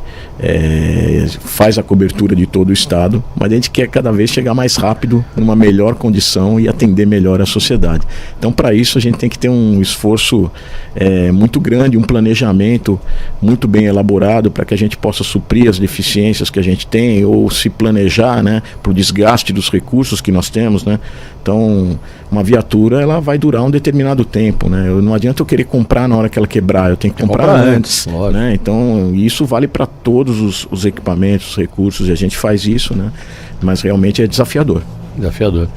faz a cobertura de todo o estado, mas a gente quer cada vez chegar mais rápido, numa melhor condição e atender melhor a sociedade. Então para isso a gente tem que ter um esforço muito grande, um planejamento muito bem elaborado para que a gente possa suprir as deficiências que a gente tem, ou se planejar, né, para o desgaste dos recursos que nós temos, né? Então uma viatura ela vai durar um determinado tempo, né? Não adianta eu querer comprar na hora que ela quebrar, eu tenho que comprar antes, né? Então isso vale para todos os equipamentos, os recursos, e a gente faz isso, né? Mas realmente é desafiador. Desafiador.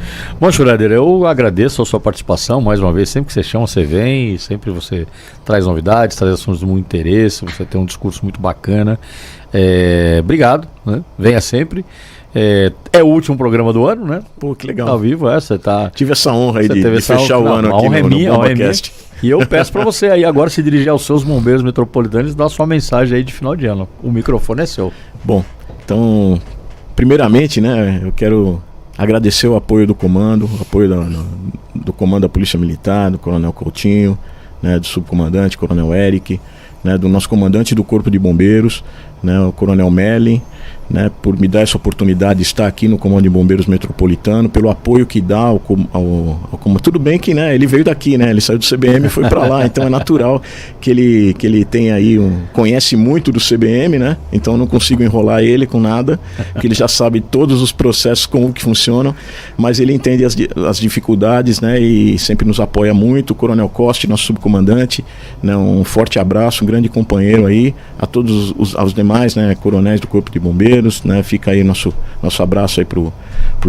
Bom, Schroeder, eu agradeço a sua participação mais uma vez. Sempre que você chama, você vem, sempre você traz novidades, traz assuntos de muito interesse, você tem um discurso muito bacana. Obrigado, né? Venha sempre. É o último programa do ano, né? Pô, que legal. Ao vivo, você tá... Tive essa honra aí de fechar o ano aqui no BombaCast. E eu peço para você aí agora se dirigir aos seus bombeiros metropolitanos e dar sua mensagem aí de final de ano. O microfone é seu. Bom, então, primeiramente, né, eu quero agradecer o apoio do comando, o apoio do comando da Polícia Militar, do Coronel Coutinho, né, do subcomandante, Coronel Eric, né, do nosso comandante do Corpo de Bombeiros, né, o Coronel Melli, né, por me dar essa oportunidade de estar aqui no Comando de Bombeiros Metropolitano, pelo apoio que dá ao tudo bem que, né, ele veio daqui, né, ele saiu do CBM e foi para lá, então é natural que ele tenha aí conhece muito do CBM, né, então não consigo enrolar ele com nada, porque ele já sabe todos os processos, como que funcionam, mas ele entende as dificuldades, né, e sempre nos apoia muito. O Coronel Costa, nosso subcomandante, né, um forte abraço, um grande companheiro aí, a todos os demais, né, coronéis do Corpo de Bombeiros, né, fica aí nosso abraço aí pro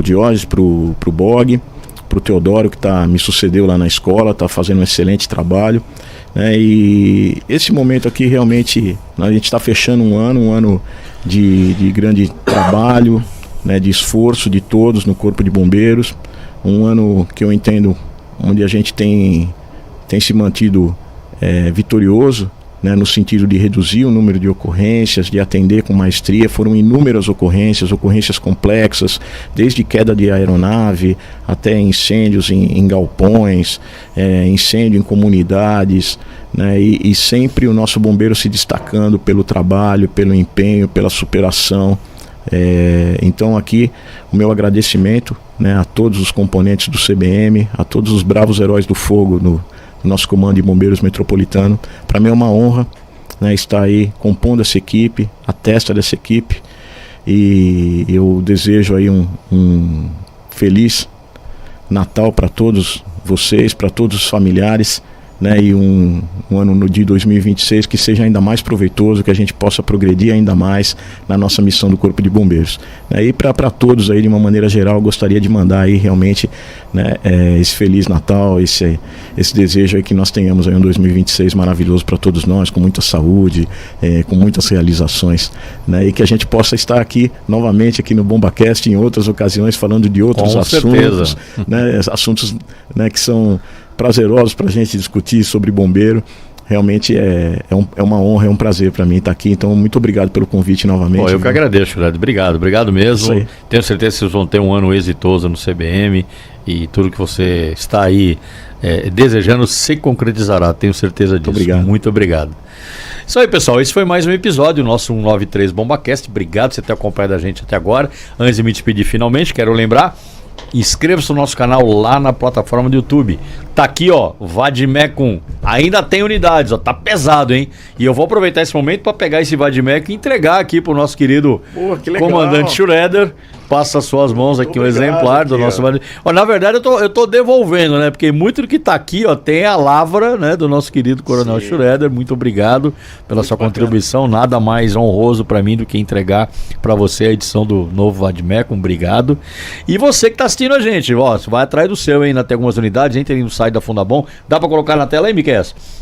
Diógenes, pro Bog, pro Teodoro, que me sucedeu lá na escola, tá fazendo um excelente trabalho, né, e esse momento aqui realmente a gente está fechando um ano de grande trabalho, né, de esforço de todos no Corpo de Bombeiros, um ano que eu entendo onde a gente tem se mantido vitorioso, né, no sentido de reduzir o número de ocorrências, de atender com maestria. Foram inúmeras ocorrências complexas, desde queda de aeronave até incêndios em galpões, incêndio em comunidades, né, e sempre o nosso bombeiro se destacando pelo trabalho, pelo empenho, pela superação. Então aqui o meu agradecimento, né, a todos os componentes do CBM, a todos os bravos heróis do fogo no nosso Comando de Bombeiros Metropolitano. Para mim é uma honra, né, estar aí compondo essa equipe, a testa dessa equipe, e eu desejo aí um feliz Natal para todos vocês, para todos os familiares, né, e um ano de 2026 que seja ainda mais proveitoso, que a gente possa progredir ainda mais na nossa missão do Corpo de Bombeiros, né, e para todos aí de uma maneira geral eu gostaria de mandar aí realmente, né, esse Feliz Natal, esse desejo aí que nós tenhamos aí um 2026 maravilhoso para todos nós, com muita saúde, com muitas realizações, né, e que a gente possa estar aqui novamente aqui no BombaCast em outras ocasiões falando de outros assuntos, né, assuntos, né, que são prazerosos para a gente discutir sobre bombeiro. Realmente é uma honra, é um prazer para mim estar aqui. Então, muito obrigado pelo convite novamente. Pô, eu que agradeço, Fred. Obrigado mesmo. Tenho certeza que vocês vão ter um ano exitoso no CBM e tudo que você está aí desejando se concretizará. Tenho certeza disso. Muito obrigado. Isso aí, pessoal. Esse foi mais um episódio do nosso 193 BombaCast. Obrigado por você ter acompanhado a gente até agora. Antes de me despedir finalmente, quero lembrar: inscreva-se no nosso canal lá na plataforma do YouTube. Tá aqui, ó, Vadmecum. Ainda tem unidades, ó, tá pesado, hein? E eu vou aproveitar esse momento para pegar esse Vadmecum e entregar aqui pro nosso querido comandante Schroeder. Passa as suas mãos aqui um exemplar do nosso Vadmecum. Na verdade, eu tô devolvendo, né? Porque muito do que tá aqui, ó, tem a lavra, né, do nosso querido Coronel Schroeder. Muito obrigado pela sua contribuição. Nada mais honroso para mim do que entregar para você a edição do novo Vadmecum. Obrigado. E você que tá assistindo a gente, ó, vai atrás do seu, ainda tem algumas unidades, entra aí no site da Fundabom. Dá para colocar na tela aí, Miquel?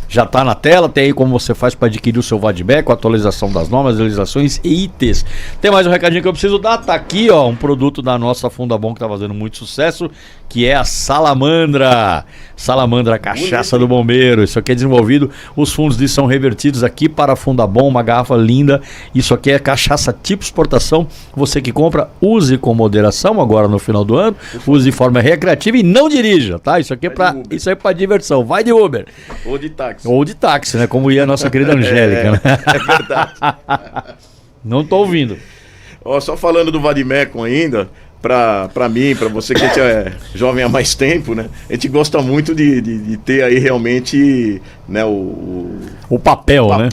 Já tá na tela, tem aí como você faz para adquirir o seu Vadmecum, atualização das normas, legislações e itens. Tem mais um recadinho que eu preciso dar, tá aqui, ó, um produto da nossa Fundabom que tá fazendo muito sucesso, que é a Salamandra. Salamandra, cachaça do bombeiro. Isso aqui é desenvolvido, os fundos disso são revertidos aqui para a Fundabom, uma garrafa linda. Isso aqui é cachaça tipo exportação. Você que compra, use com moderação agora no final do ano, use de forma recreativa e não dirija, tá? Isso aqui é para diversão. Vai de Uber. Ou de táxi, né? Como ia a nossa querida Angélica. Né? É verdade. Não tô ouvindo. Ó, só falando do Vadmecum ainda, pra mim, pra você que é jovem há mais tempo, né? A gente gosta muito de ter aí realmente, né, o papel, né?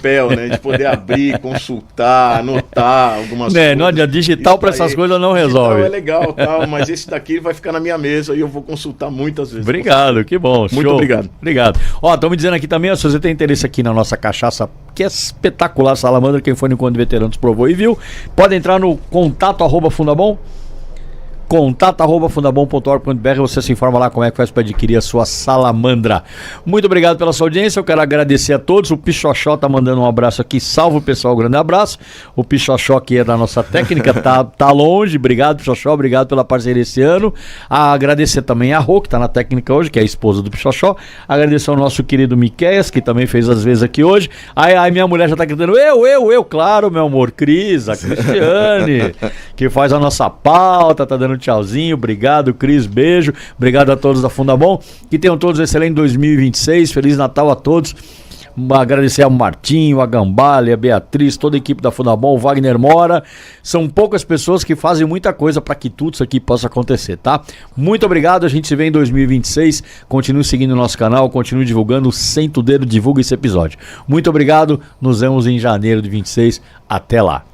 De poder abrir, consultar, anotar algumas coisas. Não adianta, digital para essas coisas não resolve. É legal, tal, mas esse daqui vai ficar na minha mesa e eu vou consultar muitas vezes. Obrigado, que bom. Muito show. obrigado. Ó, estão me dizendo aqui também, ó, se você tem interesse aqui na nossa cachaça, que é espetacular, Salamandra, quem foi no Encontro de Veteranos provou e viu, pode entrar no contato @Fundabom. contato@fundabom.org.br, você se informa lá como é que faz para adquirir a sua salamandra. Muito obrigado pela sua audiência, eu quero agradecer a todos. O Pichoxó tá mandando um abraço aqui, salve o pessoal, um grande abraço. O Pichoxó, que é da nossa técnica, tá longe. Obrigado, Pichoxó, obrigado pela parceria esse ano. Agradecer também a Rô, que tá na técnica hoje, que é a esposa do Pichoxó. Agradecer ao nosso querido Miqueias, que também fez as vezes aqui hoje. Aí minha mulher já tá gritando, eu, claro, meu amor, Cris, a Cristiane, que faz a nossa pauta, tá dando tchauzinho. Obrigado, Cris, beijo. Obrigado a todos da Fundabom, que tenham todos um excelente 2026, Feliz Natal a todos. Agradecer ao Martinho, a Gambale, a Beatriz, toda a equipe da Fundabom, o Wagner Mora. São poucas pessoas que fazem muita coisa para que tudo isso aqui possa acontecer, tá? Muito obrigado, a gente se vê em 2026. Continue seguindo o nosso canal, continue divulgando, senta o dedo, divulga esse episódio. Muito obrigado, nos vemos em janeiro de 26. Até lá.